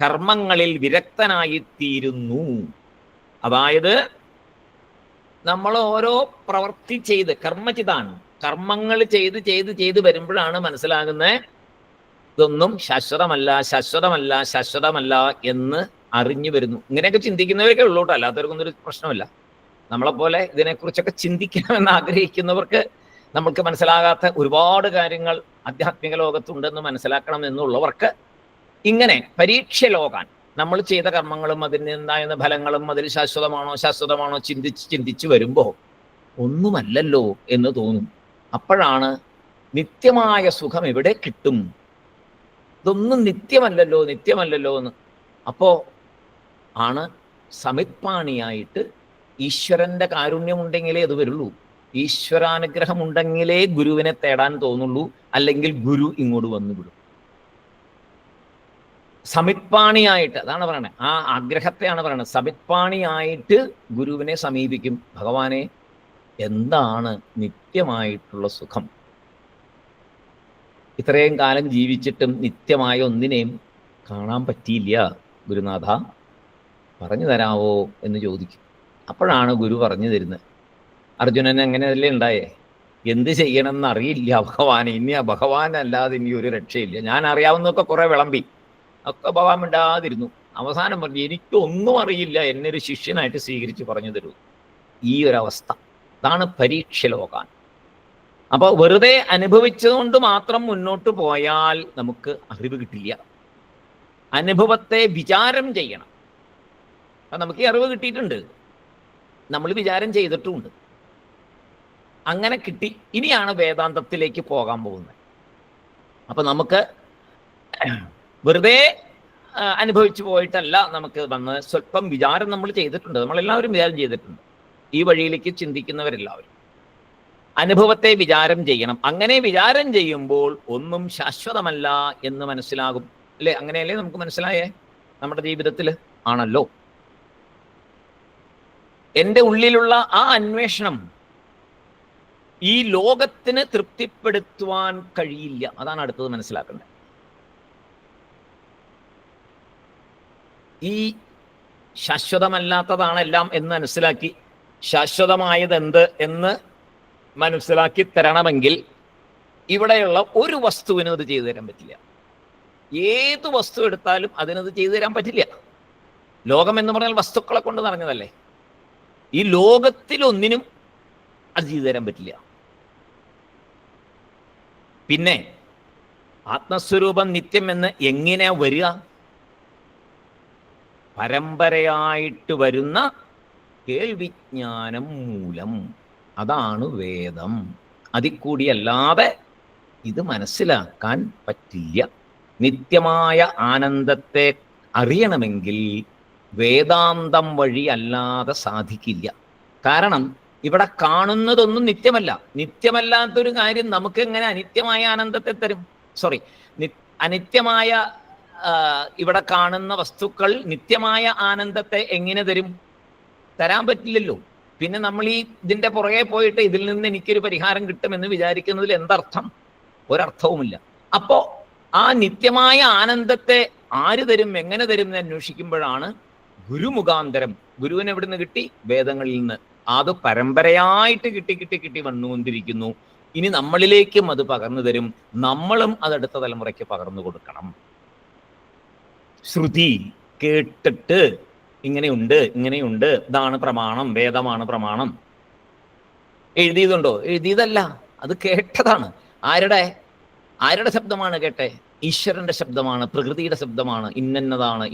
കർമ്മങ്ങളിൽ വിരക്തനായിത്തീരുന്നു. അതായത് നമ്മൾ ഓരോ പ്രവൃത്തി ചെയ്ത് കർമ്മചിതാണ്, കർമ്മങ്ങൾ ചെയ്ത് ചെയ്ത് ചെയ്ത് വരുമ്പോഴാണ് മനസ്സിലാകുന്നത് ഇതൊന്നും ശാശ്വതമല്ല എന്ന് അറിഞ്ഞു വരുന്നു. ഇങ്ങനെയൊക്കെ ചിന്തിക്കുന്നവരൊക്കെ ഉള്ളൂട്ടോ, അല്ലാത്തവർക്കൊന്നും ഒരു പ്രശ്നമില്ല. നമ്മളെപ്പോലെ ഇതിനെക്കുറിച്ചൊക്കെ ചിന്തിക്കണമെന്ന് ആഗ്രഹിക്കുന്നവർക്ക്, നമ്മൾക്ക് മനസ്സിലാകാത്ത ഒരുപാട് കാര്യങ്ങൾ ആധ്യാത്മിക ലോകത്തുണ്ടെന്ന് മനസ്സിലാക്കണം എന്നുള്ളവർക്ക് ഇങ്ങനെ പരീക്ഷ ലോകാൻ, നമ്മൾ ചെയ്ത കർമ്മങ്ങളും അതിനുണ്ടായിരുന്ന ഫലങ്ങളും അതിൽ ശാശ്വതമാണോ ചിന്തിച്ച് വരുമ്പോൾ ഒന്നുമല്ലല്ലോ എന്ന് തോന്നും. അപ്പോഴാണ് നിത്യമായ സുഖം എവിടെ കിട്ടും, ഇതൊന്നും നിത്യമല്ലല്ലോ എന്ന്. അപ്പോ ആണ് സമിത്പാണിയായിട്ട് ഈശ്വരന്റെ കാരുണ്യമുണ്ടെങ്കിലേ അത് വരുള്ളൂ. ഈശ്വരാനുഗ്രഹം ഉണ്ടെങ്കിലേ ഗുരുവിനെ തേടാൻ തോന്നുള്ളൂ, അല്ലെങ്കിൽ ഗുരു ഇങ്ങോട്ട് വന്നു വിടും. സമിത്പാണിയായിട്ട്, അതാണ് പറയണത്, ആ ആഗ്രഹത്തെയാണ് പറയണത്. സമിത്പാണിയായിട്ട് ഗുരുവിനെ സമീപിക്കും. ഭഗവാനെ, എന്താണ് നിത്യമായിട്ടുള്ള സുഖം? ഇത്രയും കാലം ജീവിച്ചിട്ടും നിത്യമായ ഒന്നിനെയും കാണാൻ പറ്റിയില്ല ഗുരുനാഥ, പറഞ്ഞു തരാവോ എന്ന് ചോദിക്കും. അപ്പോഴാണ് ഗുരു പറഞ്ഞു തരുന്നത്. അർജുനൻ അങ്ങനെയല്ലേ ഉണ്ടായേ, എന്ത് ചെയ്യണമെന്ന് അറിയില്ല ഭഗവാനെ, ഇനി ആ ഭഗവാനല്ലാതെ ഇനി ഒരു രക്ഷയില്ല. ഞാൻ അറിയാവുന്നതൊക്കെ കുറെ വിളമ്പി, ഒക്കെ ഭഗവാൻ മിണ്ടാതിരുന്നു. അവസാനം പറഞ്ഞു, എനിക്കൊന്നും അറിയില്ല, എന്നെ ഒരു ശിഷ്യനായിട്ട് സ്വീകരിച്ച് പറഞ്ഞു തരൂ. ഈ ഒരവസ്ഥ, അതാണ് പരീക്ഷ ലോകാൻ. അപ്പോൾ വെറുതെ അനുഭവിച്ചതുകൊണ്ട് മാത്രം മുന്നോട്ട് പോയാൽ നമുക്ക് അറിവ് കിട്ടില്ല. അനുഭവത്തെ വിചാരം ചെയ്യണം. അപ്പം നമുക്ക് ഈ അറിവ് കിട്ടിയിട്ടുണ്ട്, നമ്മൾ വിചാരം ചെയ്തിട്ടുമുണ്ട്. അങ്ങനെ കിട്ടി. ഇനിയാണ് വേദാന്തത്തിലേക്ക് പോകാൻ പോകുന്നത്. അപ്പം നമുക്ക് വെറുതെ അനുഭവിച്ചു പോയിട്ടല്ല നമുക്ക് വന്ന് സ്വല്പം വിചാരം നമ്മൾ ചെയ്തിട്ടുണ്ട്. നമ്മളെല്ലാവരും വിചാരം ചെയ്തിട്ടുണ്ട്. ഈ വഴിയിലേക്ക് ചിന്തിക്കുന്നവരെല്ലാവരും അനുഭവത്തെ വിചാരം ചെയ്യണം. അങ്ങനെ വിചാരം ചെയ്യുമ്പോൾ ഒന്നും ശാശ്വതമല്ല എന്ന് മനസ്സിലാകും. അല്ലേ? അങ്ങനെയല്ലേ നമുക്ക് മനസ്സിലായേ? നമ്മുടെ ജീവിതത്തിൽ ആണല്ലോ. എൻ്റെ ഉള്ളിലുള്ള ആ അന്വേഷണം ഈ ലോകത്തിന് തൃപ്തിപ്പെടുത്തുവാൻ കഴിയില്ല. അതാണ് അടുത്തത് മനസ്സിലാക്കേണ്ടത്. ഈ ശാശ്വതമല്ലാത്തതാണെല്ലാം എന്ന് മനസ്സിലാക്കി ശാശ്വതമായത് എന്ത് എന്ന് മനസ്സിലാക്കി തരണമെങ്കിൽ ഇവിടെയുള്ള ഒരു വസ്തുവിനും അത് ചെയ്തു തരാൻ പറ്റില്ല. ഏത് വസ്തു എടുത്താലും അതിനത് ചെയ്തു തരാൻ പറ്റില്ല. ലോകം എന്ന് പറഞ്ഞാൽ വസ്തുക്കളെ കൊണ്ട് നിറഞ്ഞതല്ലേ. ഈ ലോകത്തിലൊന്നിനും അത് ചെയ്തു തരാൻ പറ്റില്ല. പിന്നെ ആത്മസ്വരൂപം നിത്യം എന്ന് എങ്ങനെയാ വരിക? പരമ്പരയായിട്ട് വരുന്ന കേൾവിജ്ഞാനം മൂലം. അതാണ് വേദം. അതിൽ കൂടിയല്ലാതെ ഇത് മനസ്സിലാക്കാൻ പറ്റില്ല. നിത്യമായ ആനന്ദത്തെ അറിയണമെങ്കിൽ വേദാന്തം വഴി അല്ലാതെ സാധിക്കില്ല. കാരണം ഇവിടെ കാണുന്നതൊന്നും നിത്യമല്ല. നിത്യമല്ലാത്തൊരു കാര്യം നമുക്ക് എങ്ങനെ അനിത്യമായ ആനന്ദത്തെ തരും? അനിത്യമായ ഇവിടെ കാണുന്ന വസ്തുക്കൾ നിത്യമായ ആനന്ദത്തെ എങ്ങനെ തരും? തരാൻ പറ്റില്ലല്ലോ. പിന്നെ നമ്മൾ ഇതിൻ്റെ പുറകെ പോയിട്ട് ഇതിൽ നിന്ന് എനിക്കൊരു പരിഹാരം കിട്ടുമെന്ന് വിചാരിക്കുന്നതിൽ എന്തർത്ഥം? ഒരർത്ഥവുമില്ല. അപ്പോ ആ നിത്യമായ ആനന്ദത്തെ ആര് തരും, എങ്ങനെ തരും എന്ന് അന്വേഷിക്കുമ്പോഴാണ് ഗുരുമുഖാന്തരം. ഗുരുവിന് എവിടുന്ന് കിട്ടി? വേദങ്ങളിൽ നിന്ന്. അത് പരമ്പരയായിട്ട് കിട്ടി വന്നുകൊണ്ടിരിക്കുന്നു. ഇനി നമ്മളിലേക്കും അത് പകർന്നു തരും. നമ്മളും അതടുത്ത തലമുറയ്ക്ക് പകർന്നു കൊടുക്കണം. ശ്രുതി കേട്ടിട്ട് ഇങ്ങനെയുണ്ട്, ഇതാണ് പ്രമാണം, വേദമാണ് പ്രമാണം. എഴുതിയതുണ്ടോ? എഴുതിയതല്ല, അത് കേട്ടതാണ്. ആരുടെ ശബ്ദമാണ് കേട്ടെ? ഈശ്വരന്റെ ശബ്ദമാണ്, പ്രകൃതിയുടെ ശബ്ദമാണ്. ഇന്നതാണ്,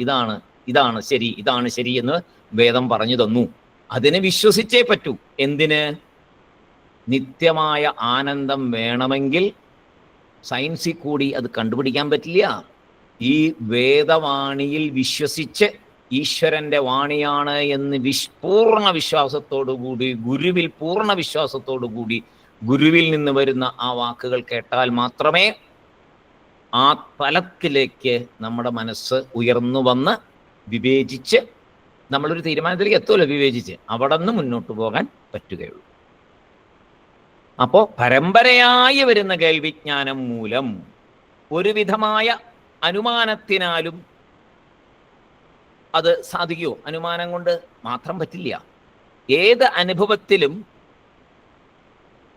ഇതാണ് ശരി, ഇതാണ് ശരി എന്ന് വേദം പറഞ്ഞു തന്നു. അതിനെ വിശ്വസിച്ചേ പറ്റൂ. എന്തിന്? നിത്യമായ ആനന്ദം വേണമെങ്കിൽ സയൻസിൽ കൂടി അത് കണ്ടുപിടിക്കാൻ പറ്റില്ല. ഈ വേദവാണിയിൽ വിശ്വസിച്ച് ഈശ്വരന്റെ വാണിയാണ് എന്ന് പൂർണ്ണ വിശ്വാസത്തോടുകൂടി, ഗുരുവിൽ പൂർണ്ണ വിശ്വാസത്തോടുകൂടി, ഗുരുവിൽ നിന്ന് വരുന്ന ആ വാക്കുകൾ കേട്ടാൽ മാത്രമേ ആ തലത്തിലേക്ക് നമ്മുടെ മനസ്സ് ഉയർന്നു വന്ന് വിവേചിച്ച് നമ്മളൊരു തീരുമാനത്തിലേക്ക് എത്തുമല്ലോ. വിവേചിച്ച് അവിടെ നിന്ന് മുന്നോട്ട് പോകാൻ പറ്റുകയുള്ളൂ. അപ്പോൾ പരമ്പരയായി വരുന്ന കേൾവിജ്ഞാനം മൂലം ഒരുവിധമായ അനുമാനത്തിനാലും അത് സാധിക്കുമോ? അനുമാനം കൊണ്ട് മാത്രം പറ്റില്ല. ഏത് അനുഭവത്തിലും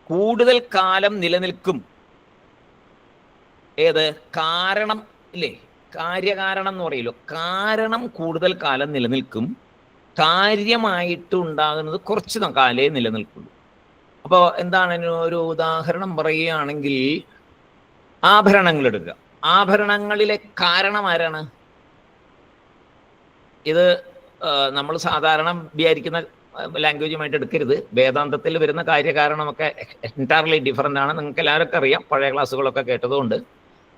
കൂടുതൽ കാലം നിലനിൽക്കും. ഏത്? കാരണം ഇല്ലേ? കാര്യകാരണം എന്ന് പറയല്ലോ. കാരണം കൂടുതൽ കാലം നിലനിൽക്കും. കാര്യമായിട്ട് ഉണ്ടാകുന്നത് കുറച്ച് കാലേ നിലനിൽക്കുള്ളൂ. അപ്പോൾ എന്താണ്? ഒരു ഉദാഹരണം പറയുകയാണെങ്കിൽ ആഭരണങ്ങൾ എടുക്കുക. ആഭരണങ്ങളിലെ കാരണം ആരാണ്? ഇത് നമ്മൾ സാധാരണ വിചാരിക്കുന്ന ലാംഗ്വേജുമായിട്ട് എടുക്കരുത്. വേദാന്തത്തിൽ വരുന്ന കാര്യകാരണമൊക്കെ എൻറ്റയർലി ഡിഫറൻ്റ് ആണ്. നിങ്ങൾക്ക് എല്ലാവർക്കും അറിയാം, പഴയ ക്ലാസ്സുകളൊക്കെ കേട്ടതുകൊണ്ട്.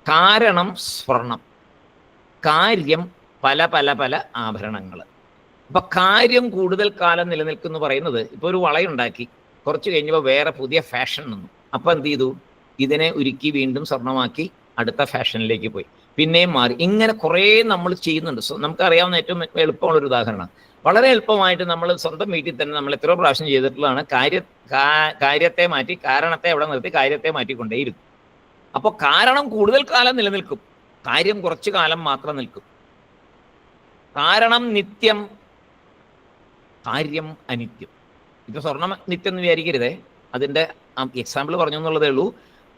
കാരണം സ്വർണം, കാര്യം പല പല പല ആഭരണങ്ങൾ. അപ്പൊ കാര്യം കൂടുതൽ കാലം നിലനിൽക്കുന്നു പറയുന്നത്, ഇപ്പോൾ ഒരു വളയുണ്ടാക്കി കുറച്ച് കഴിഞ്ഞപ്പോൾ വേറെ പുതിയ ഫാഷൻ വന്നു. അപ്പം എന്ത് ചെയ്തു? ഇതിനെ ഉരുക്കി വീണ്ടും സ്വർണ്ണമാക്കി അടുത്ത ഫാഷനിലേക്ക് പോയി, പിന്നെയും മാറി. ഇങ്ങനെ കുറേ നമ്മൾ ചെയ്യുന്നുണ്ട്. നമുക്കറിയാവുന്ന ഏറ്റവും എളുപ്പമുള്ളൊരു ഉദാഹരണം, വളരെ എളുപ്പമായിട്ട് നമ്മൾ സ്വന്തം വീട്ടിൽ തന്നെ നമ്മൾ എത്രയോ പ്രാവശ്യം ചെയ്തിട്ടുള്ളതാണ്. കാര്യത്തെ മാറ്റി കാരണത്തെ അവിടെ നിർത്തി കാര്യത്തെ മാറ്റിക്കൊണ്ടേയിരുന്നു. അപ്പോൾ കാരണം കൂടുതൽ കാലം നിലനിൽക്കും, കാര്യം കുറച്ചു കാലം മാത്രം നിൽക്കും. കാരണം നിത്യം, കാര്യം അനിത്യം. ഇപ്പൊ സ്വർണം നിത്യം എന്ന് വിചാരിക്കരുതേ. അതിൻ്റെ എക്സാമ്പിൾ പറഞ്ഞു എന്നുള്ളതേ ഉള്ളൂ.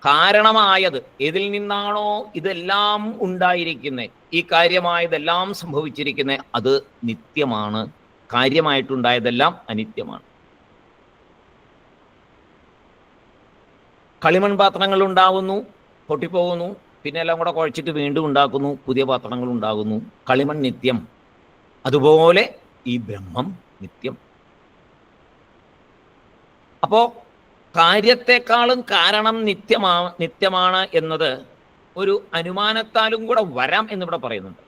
കാരണമായത് ഏതിൽ നിന്നാണോ ഇതെല്ലാം ഉണ്ടായിരിക്കുന്നത്, ഈ കാര്യമായതെല്ലാം സംഭവിച്ചിരിക്കുന്നത്, അത് നിത്യമാണ്. കാര്യമായിട്ടുണ്ടായതെല്ലാം അനിത്യമാണ്. കളിമൺ പാത്രങ്ങൾ ഉണ്ടാകുന്നു, പൊട്ടിപ്പോകുന്നു, പിന്നെ എല്ലാം കൂടെ കുഴച്ചിട്ട് വീണ്ടും ഉണ്ടാക്കുന്നു, പുതിയ പാത്രങ്ങൾ ഉണ്ടാകുന്നു. കളിമൺ നിത്യം. അതുപോലെ ഈ ബ്രഹ്മം നിത്യം. അപ്പോ കാര്യത്തെക്കാളും കാരണം നിത്യമാണ് എന്നത് ഒരു അനുമാനത്താലും കൂടെ വരാം എന്നിവിടെ പറയുന്നുണ്ട്.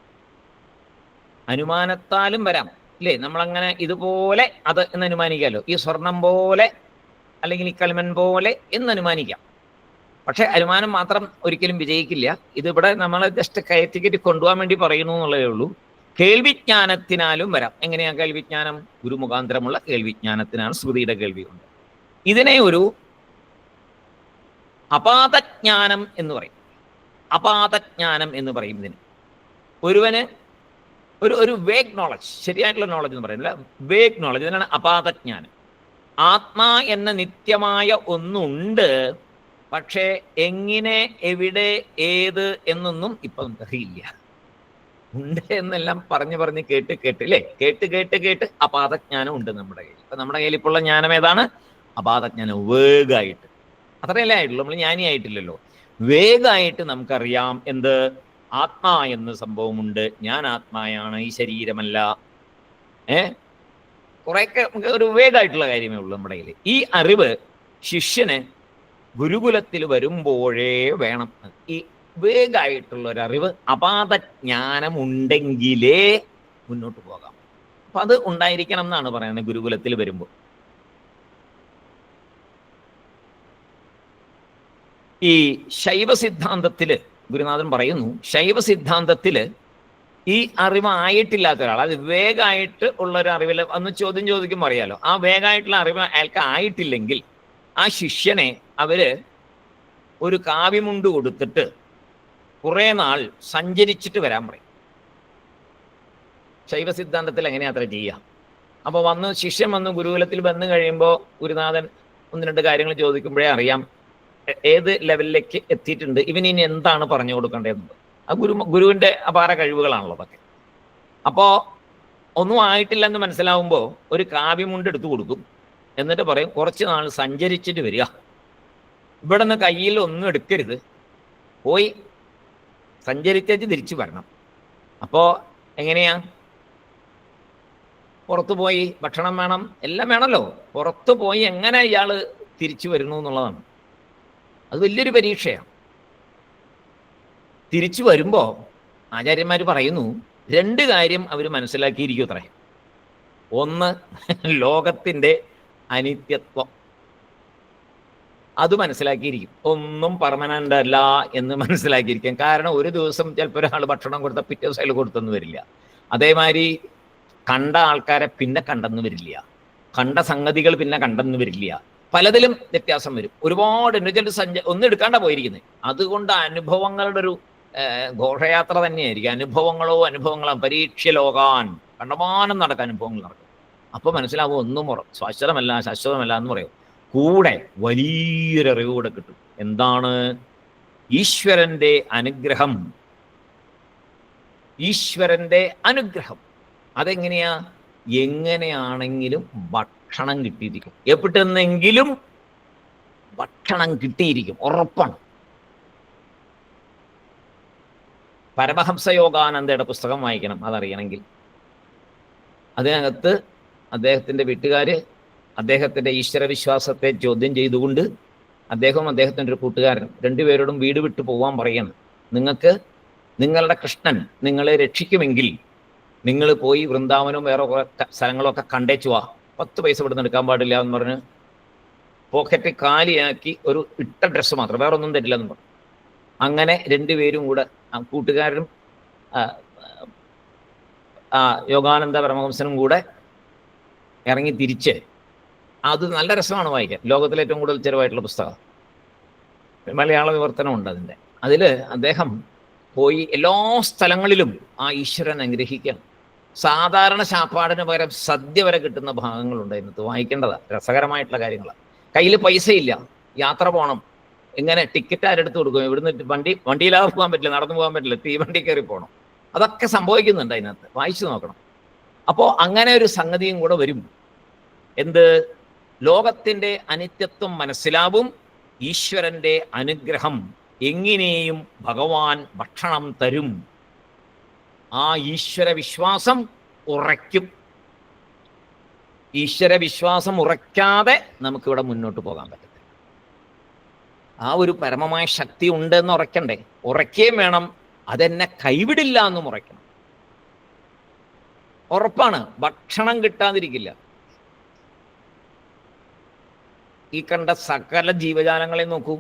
അനുമാനത്താലും വരാം ഇല്ലേ? നമ്മളങ്ങനെ ഇതുപോലെ അത് എന്ന് അനുമാനിക്കാമല്ലോ. ഈ സ്വർണം പോലെ അല്ലെങ്കിൽ ഈ കൽമൻ പോലെ എന്ന് അനുമാനിക്കാം. പക്ഷെ അനുമാനം മാത്രം ഒരിക്കലും വിജയിക്കില്ല. ഇതിവിടെ നമ്മൾ ജസ്റ്റ് കയറ്റിക്കറ്റി കൊണ്ടുപോകാൻ വേണ്ടി പറയുന്നു എന്നുള്ളതേ ഉള്ളൂ. കേൾവിജ്ഞാനത്തിനാലും വരാം. എങ്ങനെയാ കേൾവിജ്ഞാനം? ഗുരുമുഖാന്തരമുള്ള കേൾവിജ്ഞാനത്തിനാണ്, ശ്രുതിയുടെ കേൾവി കൊണ്ട്. ഇതിനെ ഒരു അപാതജ്ഞാനം എന്ന് പറയും. അപാതജ്ഞാനം എന്ന് പറയും ഇതിന്. ഒരുവന് ഒരു വേഗ് നോളജ്, ശരിയായിട്ടുള്ള നോളജ് എന്ന് പറയുന്നില്ല, വേഗ് നോളജ്, ഇതിനാണ് അപാതജ്ഞാനം. ആത്മാ എന്ന നിത്യമായ ഒന്നുണ്ട്, പക്ഷേ എങ്ങനെ, എവിടെ, ഏത് എന്നൊന്നും ഇപ്പൊ നമുക്കറിയില്ല. ഉണ്ട് എന്നെല്ലാം പറഞ്ഞ് കേട്ട് അല്ലേ? കേട്ട് അപാതജ്ഞാനം ഉണ്ട് നമ്മുടെ കയ്യിൽ. ഇപ്പൊ നമ്മുടെ കയ്യിൽ ഇപ്പോൾ ഉള്ള ജ്ഞാനം ഏതാണ്? അപാതജ്ഞാനം. വേഗമായിട്ട്, അത്രയല്ലേ ആയിട്ടുള്ളൂ. നമ്മൾ ജ്ഞാനിയായിട്ടില്ലല്ലോ. വേഗമായിട്ട് നമുക്കറിയാം എന്ത്? ആത്മാ എന്ന സംഭവമുണ്ട്, ഞാൻ ആത്മായാണ്, ഈ ശരീരമല്ല. കുറെയൊക്കെ നമുക്ക് ഒരു വേഗമായിട്ടുള്ള കാര്യമേ ഉള്ളൂ നമ്മുടെ കയ്യിൽ. ഈ അറിവ് ശിഷ്യന് ഗുരുകുലത്തിൽ വരുമ്പോഴേ വേണം. ഈ വേഗമായിട്ടുള്ള ഒരു അറിവ്, അപാതജ്ഞാനം ഉണ്ടെങ്കിലേ മുന്നോട്ട് പോകാം. അപ്പൊ അത് ഉണ്ടായിരിക്കണം എന്നാണ് പറയുന്നത് ഗുരുകുലത്തിൽ വരുമ്പോൾ. ഈ ശൈവ സിദ്ധാന്തത്തില് ഗുരുനാഥൻ പറയുന്നു, ശൈവ സിദ്ധാന്തത്തില് ഈ അറിവ് ആയിട്ടില്ലാത്ത ഒരാൾ, അത് വേഗമായിട്ട് ഉള്ള ഒരു അറിവിൽ അന്ന് ചോദ്യം ചോദിക്കുമ്പോൾ അറിയാലോ, ആ വേഗമായിട്ടുള്ള അറിവ് അയാൾക്ക് ആയിട്ടില്ലെങ്കിൽ ആ ശിഷ്യനെ അവര് ഒരു കാവ്യമുണ്ട് കൊടുത്തിട്ട് കുറെ നാൾ സഞ്ചരിച്ചിട്ട് വരാൻ പറയും. ശൈവ സിദ്ധാന്തത്തിൽ എങ്ങനെയാ അത്ര ചെയ്യുക? അപ്പോൾ ശിഷ്യൻ വന്ന് ഗുരുകുലത്തിൽ വന്നു കഴിയുമ്പോൾ ഗുരുനാഥൻ ഒന്ന് രണ്ട് കാര്യങ്ങൾ ചോദിക്കുമ്പോഴേ അറിയാം ഏത് ലെവലിലേക്ക് എത്തിയിട്ടുണ്ട്, ഇവന് ഇനി എന്താണ് പറഞ്ഞു കൊടുക്കേണ്ടതെന്നുള്ളത്. ആ ഗുരുവിൻ്റെ അപാര കഴിവുകളാണല്ലോ അതൊക്കെ. അപ്പോൾ ഒന്നും ആയിട്ടില്ലെന്ന് മനസ്സിലാവുമ്പോൾ ഒരു കാവ്യമുണ്ട് എടുത്തു കൊടുക്കും. എന്നിട്ട് പറയും കുറച്ച് നാൾ സഞ്ചരിച്ചിട്ട് വരിക, ഇവിടെ നിന്ന് കയ്യിൽ ഒന്നും എടുക്കരുത്, പോയി സഞ്ചരിച്ചേച്ച് തിരിച്ചു വരണം. അപ്പോൾ എങ്ങനെയാ? പുറത്തു പോയി ഭക്ഷണം വേണം, എല്ലാം വേണമല്ലോ. പുറത്തു പോയി എങ്ങനെ ഇയാൾ തിരിച്ചു വരുന്നു എന്നുള്ളതാണ്. അത് വലിയൊരു പരീക്ഷയാണ്. തിരിച്ചു വരുമ്പോൾ ആചാര്യന്മാർ പറയുന്നു രണ്ട് കാര്യം അവർ മനസ്സിലാക്കിയിരിക്കും അത്രേ. ഒന്ന്, ലോകത്തിൻ്റെ അനിത്യത്വം, അത് മനസ്സിലാക്കിയിരിക്കും. ഒന്നും പെർമനൻ്റ് അല്ല എന്ന് മനസ്സിലാക്കിയിരിക്കും. കാരണം ഒരു ദിവസം ചിലപ്പോൾ ഒരാൾ ഭക്ഷണം കൊടുത്താൽ പിറ്റേ ദിവസം അയാൾ കൊടുത്തെന്ന് വരില്ല. അതേമാതിരി കണ്ട ആൾക്കാരെ പിന്നെ കണ്ടെന്ന് വരില്ല, കണ്ട സംഗതികൾ പിന്നെ കണ്ടെന്ന് വരില്ല. പലതിലും വ്യത്യാസം വരും. ഒരുപാട് ഒന്നും എടുക്കാണ്ട പോയിരിക്കുന്നത്. അതുകൊണ്ട് അനുഭവങ്ങളുടെ ഒരു ഘോഷയാത്ര തന്നെയായിരിക്കും. അനുഭവങ്ങളോ പരീക്ഷ ലോകാൻ, കണ്ടമാനം നടക്കാൻ അനുഭവങ്ങൾ നടക്കും. അപ്പോൾ മനസ്സിലാവും ഒന്നും ശാശ്വതമല്ല എന്ന് പറയും. കൂടെ വലിയൊരറിവ് കൂടെ കിട്ടും. എന്താണ്? ഈശ്വരന്റെ അനുഗ്രഹം. ഈശ്വരന്റെ അനുഗ്രഹം അതെങ്ങനെയാ? എങ്ങനെയാണെങ്കിലും ഭക്ഷണം കിട്ടിയിരിക്കും, എവിടെന്നെങ്കിലും ഭക്ഷണം കിട്ടിയിരിക്കും, ഉറപ്പാണ്. പരമഹംസ യോഗാനന്ദയുടെ പുസ്തകം വായിക്കണം അതറിയണമെങ്കിൽ. അതിനകത്ത് അദ്ദേഹത്തിൻ്റെ വീട്ടുകാർ അദ്ദേഹത്തിൻ്റെ ഈശ്വരവിശ്വാസത്തെ ചോദ്യം ചെയ്തുകൊണ്ട് അദ്ദേഹവും അദ്ദേഹത്തിൻ്റെ ഒരു കൂട്ടുകാരനും രണ്ടുപേരോടും വീട് വിട്ടു പോകാൻ പറയണം. നിങ്ങൾക്ക് നിങ്ങളുടെ കൃഷ്ണൻ നിങ്ങളെ രക്ഷിക്കുമെങ്കിൽ നിങ്ങൾ പോയി വൃന്ദാവനവും വേറെ സ്ഥലങ്ങളൊക്കെ കണ്ടേച്ചു വാ, 10 പൈസ ഇവിടുന്ന് എടുക്കാൻ പാടില്ല എന്ന് പറഞ്ഞ് പോക്കറ്റ് കാലിയാക്കി ഒരു ഇട്ട ഡ്രസ്സ് മാത്രം, വേറെ ഒന്നും തരില്ല എന്ന് പറഞ്ഞു. അങ്ങനെ രണ്ടുപേരും കൂടെ, കൂട്ടുകാരനും യോഗാനന്ദ പരമഹംസനും കൂടെ ഇറങ്ങി തിരിച്ച്, അത് നല്ല രസമാണ് വായിക്കാൻ. ലോകത്തിലെ ഏറ്റവും കൂടുതൽ ചെലവായിട്ടുള്ള പുസ്തകം, മലയാള വിവർത്തനമുണ്ട് അതിൻ്റെ. അതിൽ അദ്ദേഹം പോയി എല്ലാ സ്ഥലങ്ങളിലും ആ ഈശ്വരൻ അനുഗ്രഹിക്കുകയാണ്. സാധാരണ ശാപ്പാടിന് പകരം സദ്യ വരെ കിട്ടുന്ന ഭാഗങ്ങളുണ്ട് അതിനകത്ത്. വായിക്കേണ്ടതാണ്, രസകരമായിട്ടുള്ള കാര്യങ്ങളാണ്. കയ്യിൽ പൈസയില്ല, യാത്ര പോകണം, എങ്ങനെ ടിക്കറ്റ് ആരെടുത്ത് കൊടുക്കും? ഇവിടുന്ന് വണ്ടിയിലാതെ പോകാൻ പറ്റില്ല, നടന്നു പോകാൻ പറ്റില്ല, തീവണ്ടി കയറി പോകണം. അതൊക്കെ സംഭവിക്കുന്നുണ്ട് അതിനകത്ത്, വായിച്ചു നോക്കണം. അപ്പോൾ അങ്ങനെ ഒരു സംഗതിയും കൂടെ വരും. എന്ത്? ലോകത്തിൻ്റെ അനിത്യത്വം മനസ്സിലാവും, ഈശ്വരൻ്റെ അനുഗ്രഹം, എങ്ങനെയും ഭഗവാൻ ഭക്ഷണം തരും. ആ ഈശ്വര വിശ്വാസം ഉറയ്ക്കും. ഈശ്വര വിശ്വാസം ഉറയ്ക്കാതെ നമുക്കിവിടെ മുന്നോട്ട് പോകാൻ പറ്റത്തില്ല. ആ ഒരു പരമമായ ശക്തി ഉണ്ടെന്ന് ഉറയ്ക്കണ്ടേ? ഉറയ്ക്കുകയും വേണം, അതെന്നെ കൈവിടില്ല എന്നും ഉറയ്ക്കണം. ഉറപ്പാണ്. ഭക്ഷണം കിട്ടാതിരിക്കില്ല. ഈ കണ്ട സകല ജീവജാലങ്ങളെ നോക്കൂ,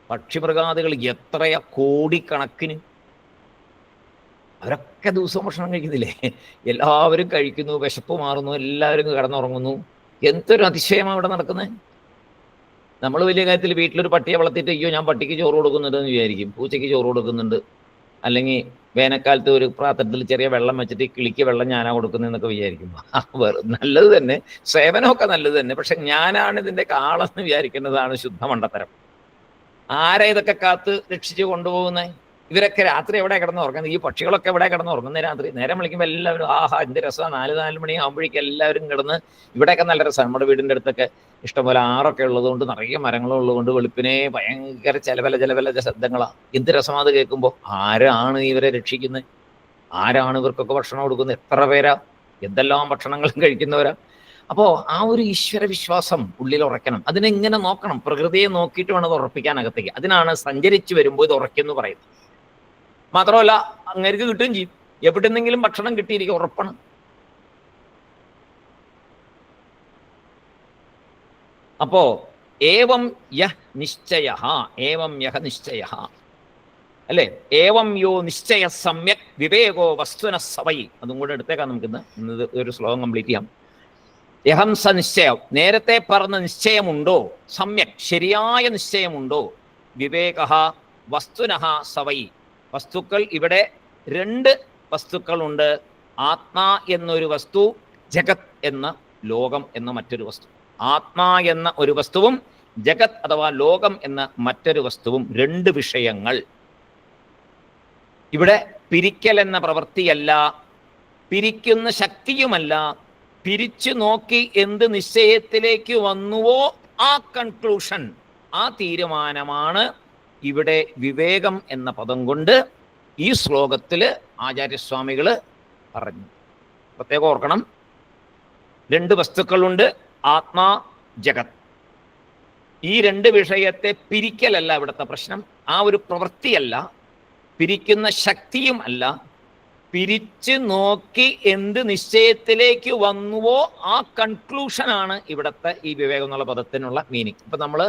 പക്ഷിമൃഗാദികൾ എത്രയാ, കോടിക്കണക്കിന്. അവരൊക്കെ ദിവസവും ഭക്ഷണം കഴിക്കുന്നില്ലേ? എല്ലാവരും കഴിക്കുന്നു, വിശപ്പ് മാറുന്നു, എല്ലാവരും കിടന്നുറങ്ങുന്നു. എന്തൊരു അതിശയമാണ് ഇവിടെ നടക്കുന്നത്. നമ്മൾ വലിയ കാര്യത്തിൽ വീട്ടിലൊരു പട്ടിയെ വളർത്തിയിട്ട് അയ്യോ ഞാൻ പട്ടിക്ക് ചോറ് കൊടുക്കുന്നുണ്ടെന്ന് വിചാരിക്കും, പൂച്ചയ്ക്ക് ചോറ് കൊടുക്കുന്നുണ്ട്, അല്ലെങ്കിൽ വേനൽക്കാലത്ത് ഒരു പാത്രത്തിൽ ചെറിയ വെള്ളം വെച്ചിട്ട് കിളിക്ക് വെള്ളം ഞാനാ കൊടുക്കുന്നതെന്നൊക്കെ വിചാരിക്കും. നല്ലത് തന്നെ, സേവനമൊക്കെ നല്ലത് തന്നെ. പക്ഷെ ഞാനാണ് ഇതിൻ്റെ കാളെന്ന് വിചാരിക്കുന്നതാണ് ശുദ്ധ മണ്ടത്തരം. ആരാ ഇതൊക്കെ കാത്ത് രക്ഷിച്ച് കൊണ്ടുപോകുന്നത്? ഇവരൊക്കെ രാത്രി എവിടെ കിടന്ന് ഉറങ്ങുന്നത്? ഈ പക്ഷികളൊക്കെ എവിടെ കിടന്ന് ഉറങ്ങുന്നത് രാത്രി? നേരം വിളിക്കുമ്പോൾ എല്ലാവരും ആഹാ എന്ത് രസമാണ്, 4 മണി ആകുമ്പോഴേക്കും എല്ലാവരും കിടന്ന്. ഇവിടെയൊക്കെ നല്ല രസമാണ്. നമ്മുടെ വീടിൻ്റെ അടുത്തൊക്കെ ഇഷ്ടംപോലെ ആറൊക്കെ ഉള്ളതുകൊണ്ട്, നിറയെ മരങ്ങളും ഉള്ളതുകൊണ്ട് വെളുപ്പിനെ ഭയങ്കര ചിലവല ശബ്ദങ്ങളാണ്. എന്ത് രസമാണ് അത് കേൾക്കുമ്പോൾ. ആരാണ് ഇവരെ രക്ഷിക്കുന്നത്? ആരാണ് ഇവർക്കൊക്കെ ഭക്ഷണം കൊടുക്കുന്നത്? എത്ര പേരാ, എന്തെല്ലാം ഭക്ഷണങ്ങളും കഴിക്കുന്നവരാ. അപ്പോൾ ആ ഒരു ഈശ്വര വിശ്വാസം ഉള്ളിൽ ഉറയ്ക്കണം. അതിനെങ്ങനെ നോക്കണം? പ്രകൃതിയെ നോക്കിയിട്ട് വേണം അത് ഉറപ്പിക്കാൻ അകത്തേക്ക്. അതിനാണ് സഞ്ചരിച്ച് വരുമ്പോൾ ഇത് ഉറയ്ക്കെന്ന് പറയുന്നത്. മാത്രമല്ല അങ്ങേർക്ക് കിട്ടുകയും ചെയ്യും. എവിടെന്നെങ്കിലും ഭക്ഷണം കിട്ടിയിരിക്കും, ഉറപ്പാണ്. അപ്പോ ഏവം യഹ് നിശ്ചയ, ഏവം യഹ നിശ്ചയ അല്ലേ, ഏവം യോ നിശ്ചയ സമ്യക് വിവേകോ വസ്തുന സവൈ. അതും കൂടെ എടുത്തേക്കാം നമുക്കിന്ന് ഒരു ശ്ലോകം കംപ്ലീറ്റ് ചെയ്യാം. യഹം സ നിശ്ചയം, നേരത്തെ പറഞ്ഞ നിശ്ചയമുണ്ടോ? സമ്യക്, ശരിയായ നിശ്ചയമുണ്ടോ? വിവേക വസ്തുനഃ സവൈ, വസ്തുക്കൾ ഇവിടെ 2 വസ്തുക്കളുണ്ട്. ആത്മാ എന്നൊരു വസ്തു, ജഗത് എന്ന ലോകം എന്ന മറ്റൊരു വസ്തു. ആത്മാ എന്ന ഒരു വസ്തുവും ജഗത് അഥവാ ലോകം എന്ന മറ്റൊരു വസ്തുവും 2 വിഷയങ്ങൾ. ഇവിടെ പിരിക്കൽ എന്ന പ്രവൃത്തിയല്ല, പിരിക്കുന്ന ശക്തിയുമല്ല. പിരിച്ചു നോക്കി എന്ത് നിശ്ചയത്തിലേക്ക് വന്നുവോ ആ കൺക്ലൂഷൻ, ആ തീരുമാനമാണ് ഇവിടെ വിവേകം എന്ന പദം കൊണ്ട് ഈ ശ്ലോകത്തിൽ ആചാര്യസ്വാമികൾ പറഞ്ഞു. പ്രത്യേകം ഓർക്കണം, 2 വസ്തുക്കളുണ്ട്, ആത്മാ ജഗത്. ഈ 2 വിഷയത്തെ പിരിക്കലല്ല ഇവിടുത്തെ പ്രശ്നം, ആ ഒരു പ്രവൃത്തിയല്ല, പിരിക്കുന്ന ശക്തിയും അല്ല. പിരിച്ചു നോക്കി എന്ത് നിശ്ചയത്തിലേക്ക് വന്നുവോ ആ കൺക്ലൂഷനാണ് ഇവിടുത്തെ ഈ വിവേകം എന്നുള്ള പദത്തിനുള്ള മീനിങ്. ഇപ്പം നമ്മൾ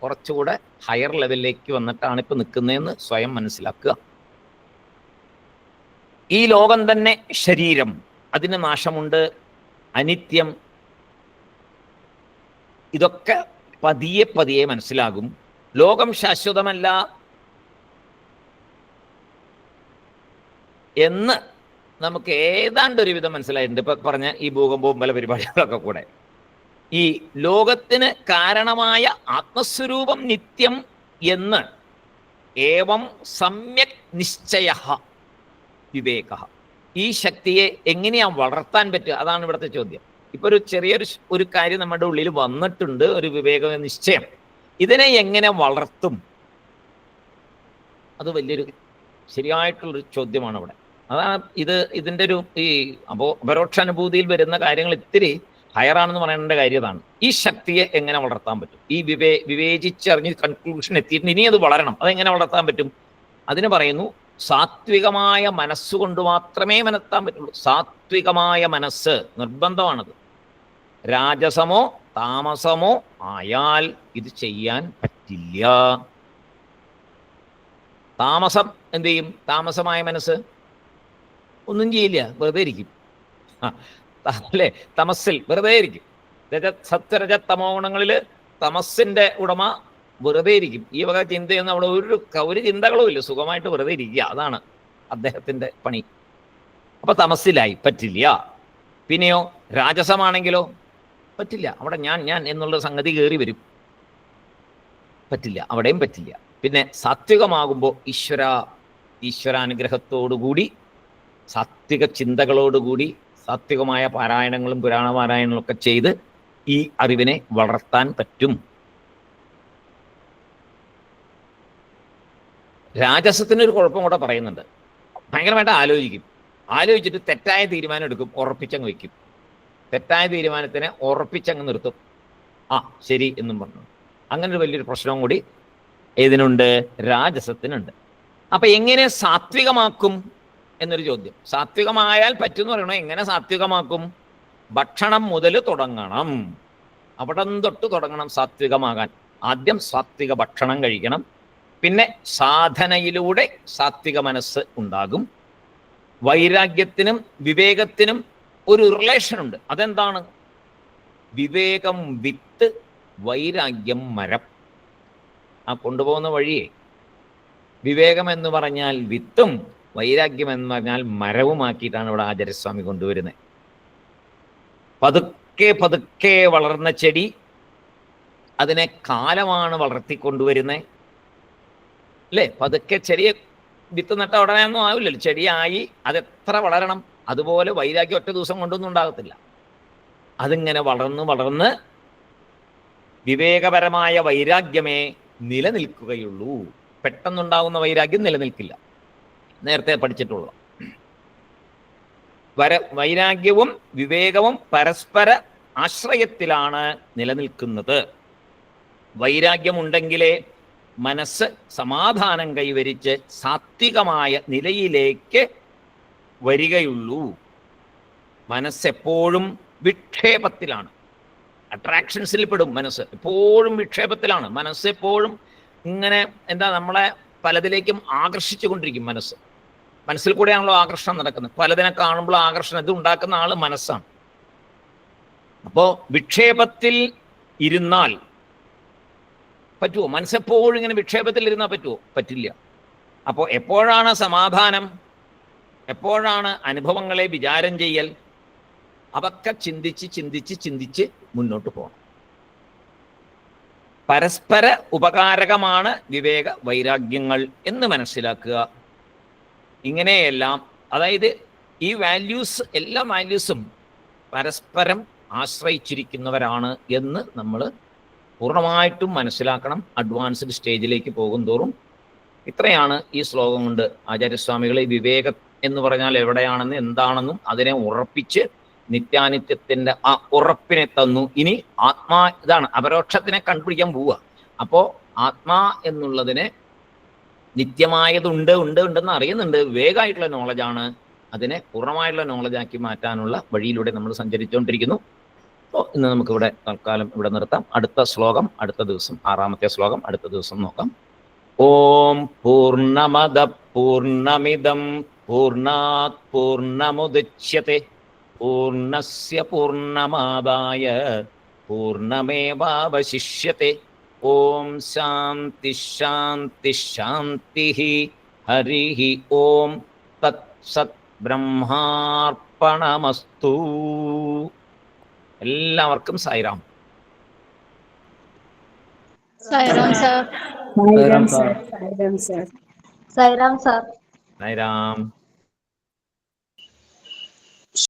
കുറച്ചുകൂടെ ഹയർ ലെവലിലേക്ക് വന്നിട്ടാണ് ഇപ്പം നിൽക്കുന്നതെന്ന് സ്വയം മനസ്സിലാക്കുക. ഈ ലോകം തന്നെ ശരീരം, അതിന് നാശമുണ്ട്, അനിത്യം. ഇതൊക്കെ പതിയെ പതിയെ മനസ്സിലാകും. ലോകം ശാശ്വതമല്ല എന്ന് നമുക്ക് ഏതാണ്ട് ഒരുവിധം മനസ്സിലായിട്ടുണ്ട്. ഇപ്പൊ പറഞ്ഞ ഈ ഭൂകമ്പവും പല പരിപാടികളൊക്കെ കൂടെ. ഈ ലോകത്തിന് കാരണമായ ആത്മസ്വരൂപം നിത്യം എന്ന് ഏവം സമ്യക് നിശ്ചയ വിവേക. ഈ ശക്തിയെ എങ്ങനെയാ വളർത്താൻ പറ്റുക? അതാണ് ഇവിടുത്തെ ചോദ്യം. ഇപ്പൊ ഒരു ചെറിയൊരു കാര്യം നമ്മുടെ ഉള്ളിൽ വന്നിട്ടുണ്ട്, ഒരു വിവേക നിശ്ചയം. ഇതിനെ എങ്ങനെ വളർത്തും? അത് വലിയൊരു ശരിയായിട്ടുള്ളൊരു ചോദ്യമാണ് ഇവിടെ. അതാണ് ഇതിൻ്റെ ഒരു ഈ അപരോക്ഷാനുഭൂതിയിൽ വരുന്ന കാര്യങ്ങൾ ഇത്തിരി ഹയറാണെന്ന് പറയേണ്ട കാര്യം അതാണ്. ഈ ശക്തിയെ എങ്ങനെ വളർത്താൻ പറ്റും? ഈ വിവേചിച്ചറിഞ്ഞ് കൺക്ലൂഷൻ എത്തിയിട്ട് ഇനി അത് വളരണം. അതെങ്ങനെ വളർത്താൻ പറ്റും? അതിന് പറയുന്നു, സാത്വികമായ മനസ്സുകൊണ്ട് മാത്രമേ മനത്താൻ പറ്റുള്ളൂ. സാത്വികമായ മനസ്സ് നിർബന്ധമാണത്. രാജസമോ താമസമോ ആയാൽ ഇത് ചെയ്യാൻ പറ്റില്ല. താമസം എന്ത് ചെയ്യും? താമസമായ മനസ്സ് ഒന്നും ചെയ്യില്ല, വെറുതെ ഇരിക്കും. അല്ലേ? തമസ്സിൽ വെറുതെ ഇരിക്കും. സത്വരജത്തമോ ഗുണങ്ങളിൽ തമസ്സിന്റെ ഉടമ വെറുതെ ഇരിക്കും. ഈ വക ചിന്തയൊന്നും അവിടെ ഒരു ചിന്തകളും ഇല്ല, സുഖമായിട്ട് വെറുതെ ഇരിക്കുക. അതാണ് അദ്ദേഹത്തിന്റെ പണി. അപ്പൊ തമസ്സിലായി, പറ്റില്ല. പിന്നെയോ രാജസമാണെങ്കിലോ പറ്റില്ല. അവിടെ ഞാൻ എന്നുള്ള സംഗതി കയറി വരും, പറ്റില്ല, അവിടെയും പറ്റില്ല. പിന്നെ സാത്വികമാകുമ്പോൾ ഈശ്വരാനുഗ്രഹത്തോടുകൂടി, സാത്വിക ചിന്തകളോടുകൂടി, സാത്വികമായ പാരായണങ്ങളും പുരാണ പാരായണങ്ങളും ഒക്കെ ചെയ്ത് ഈ അറിവിനെ വളർത്താൻ പറ്റും. രാജസത്തിനൊരു കുഴപ്പം കൂടെ പറയുന്നുണ്ട്. ഭയങ്കരമായിട്ട് ആലോചിച്ചിട്ട് തെറ്റായ തീരുമാനം എടുക്കും, ഉറപ്പിച്ചങ്ങ് വയ്ക്കും. തെറ്റായ തീരുമാനത്തിനെ ഉറപ്പിച്ചങ്ങ് നിർത്തും. ആ ശരി എന്നും പറഞ്ഞു. അങ്ങനെ ഒരു വലിയൊരു പ്രശ്നവും കൂടി ഇതിനുണ്ട്, രാജസത്തിനുണ്ട്. അപ്പൊ എങ്ങനെ സാത്വികമാക്കും? എന്നൊരു ചോദ്യം. സാത്വികമായാൽ പറ്റുമെന്ന് പറയണോ? എങ്ങനെ സാത്വികമാക്കും? ഭക്ഷണം മുതൽ തുടങ്ങണം. അവിടെ തൊട്ട് തുടങ്ങണം സാത്വികമാകാൻ. ആദ്യം സാത്വിക ഭക്ഷണം കഴിക്കണം. പിന്നെ സാധനയിലൂടെ സാത്വിക മനസ്സ് ഉണ്ടാകും. വൈരാഗ്യത്തിനും വിവേകത്തിനും ഒരു റിലേഷൻ ഉണ്ട്. അതെന്താണ്? വിവേകം വിത്ത്, വൈരാഗ്യം മരം. ആ കൊണ്ടുപോകുന്ന വഴിയെ വിവേകം എന്ന് പറഞ്ഞാൽ വിത്തും വൈരാഗ്യം എന്ന് പറഞ്ഞാൽ മരവുമാക്കിയിട്ടാണ് ഇവിടെ ആചാര്യസ്വാമി കൊണ്ടുവരുന്നത്. പതുക്കെ പതുക്കെ വളർന്ന ചെടി, അതിനെ കാലമാണ് വളർത്തിക്കൊണ്ടുവരുന്നത്, അല്ലേ? പതുക്കെ ചെറിയ വിത്ത് നട്ട ഉടനെ ഒന്നും ആവില്ലല്ലോ. ചെടിയായി അതെത്ര വളരണം. അതുപോലെ വൈരാഗ്യം ഒറ്റ ദിവസം കൊണ്ടൊന്നും ഉണ്ടാകത്തില്ല. അതിങ്ങനെ വളർന്ന് വളർന്ന് വിവേകപരമായ വൈരാഗ്യമേ നിലനിൽക്കുകയുള്ളൂ. പെട്ടെന്നുണ്ടാകുന്ന വൈരാഗ്യം നിലനിൽക്കില്ല. നേരത്തെ പഠിച്ചിട്ടുള്ള വൈരാഗ്യവും വിവേകവും പരസ്പര ആശ്രയത്തിലാണ് നിലനിൽക്കുന്നത്. വൈരാഗ്യമുണ്ടെങ്കിലേ മനസ്സ് സമാധാനം കൈവരിച്ച് സാത്വികമായ നിലയിലേക്ക് വരികയുള്ളൂ. മനസ്സെപ്പോഴും വിക്ഷേപത്തിലാണ്, അട്രാക്ഷൻസിൽ പെടും. മനസ്സ് എപ്പോഴും വിക്ഷേപത്തിലാണ്. മനസ്സെപ്പോഴും ഇങ്ങനെ നമ്മളെ പലതിലേക്കും ആകർഷിച്ചു കൊണ്ടിരിക്കും. മനസ്സിൽ കൂടെയാണല്ലോ ആകർഷണം നടക്കുന്നത്. പലതിനെ കാണുമ്പോൾ ആകർഷണം ഇത് ഉണ്ടാക്കുന്ന ആള് മനസ്സാണ്. അപ്പോ വിക്ഷേപത്തിൽ ഇരുന്നാൽ പറ്റുമോ? മനസ്സെപ്പോഴും ഇങ്ങനെ വിക്ഷേപത്തിൽ ഇരുന്നാൽ പറ്റുമോ? പറ്റില്ല. അപ്പോൾ എപ്പോഴാണ് സമാധാനം? എപ്പോഴാണ് അനുഭവങ്ങളെ വിചാരം ചെയ്യൽ? അതൊക്കെ ചിന്തിച്ച് ചിന്തിച്ച് ചിന്തിച്ച് മുന്നോട്ട് പോകണം. പരസ്പര ഉപകാരകമാണ് വിവേക വൈരാഗ്യങ്ങൾ എന്ന് മനസ്സിലാക്കുക. ഇങ്ങനെയെല്ലാം, അതായത് ഈ വാല്യൂസ്, എല്ലാ വാല്യൂസും പരസ്പരം ആശ്രയിച്ചിരിക്കുന്നവരാണ് എന്ന് നമ്മൾ പൂർണ്ണമായിട്ടും മനസ്സിലാക്കണം. അഡ്വാൻസ്ഡ് സ്റ്റേജിലേക്ക് പോകും തോറും. ഇത്രയാണ് ഈ ശ്ലോകം കൊണ്ട് ആചാര്യസ്വാമികൾ ഈ വിവേകം എന്ന് പറഞ്ഞാൽ എവിടെയാണെന്ന്, എന്താണെന്നും അതിനെ ഉറപ്പിച്ച് നിത്യാനിത്യത്തിന്റെ ആ ഉറപ്പിനെ തന്നു. ഇനി ആത്മാ ഇതാണ്, അപരോക്ഷത്തിനെ കണ്ടുപിടിക്കാൻ പോവുക. അപ്പോ ആത്മാ എന്നുള്ളതിനെ നിത്യമായതുണ്ട് ഉണ്ടെന്ന് അറിയുന്നുണ്ട്. വിവേകമായിട്ടുള്ള നോളജാണ്. അതിനെ പൂർണ്ണമായിട്ടുള്ള നോളജാക്കി മാറ്റാനുള്ള വഴിയിലൂടെ നമ്മൾ സഞ്ചരിച്ചുകൊണ്ടിരിക്കുന്നു. അപ്പോൾ ഇന്ന് നമുക്കിവിടെ തൽക്കാലം ഇവിടെ നിർത്താം. അടുത്ത ശ്ലോകം അടുത്ത ദിവസം, 6ാമത്തെ ശ്ലോകം അടുത്ത ദിവസം നോക്കാം. ഓം പൂർണ്ണമദ പൂർണ്ണമിദം പൂർണ്ണാത് പൂർണ്ണമുദച്യത്തെ പൂർണ്ണസ്യ പൂർണ്ണമാദായ പൂർണ്ണമേവാവശിഷ്യത്തെ. ഓം ശാന്തി ശാന്തി ശാന്തി. ഹരി ഓം തത്സത്. ബ്രഹ്മാർപ്പണമസ്തു. എല്ലാവർക്കും Sai Ram. Sai Ram sir. Sai Ram sir. Sai Ram sir. Sai Ram sir. Sai Ram.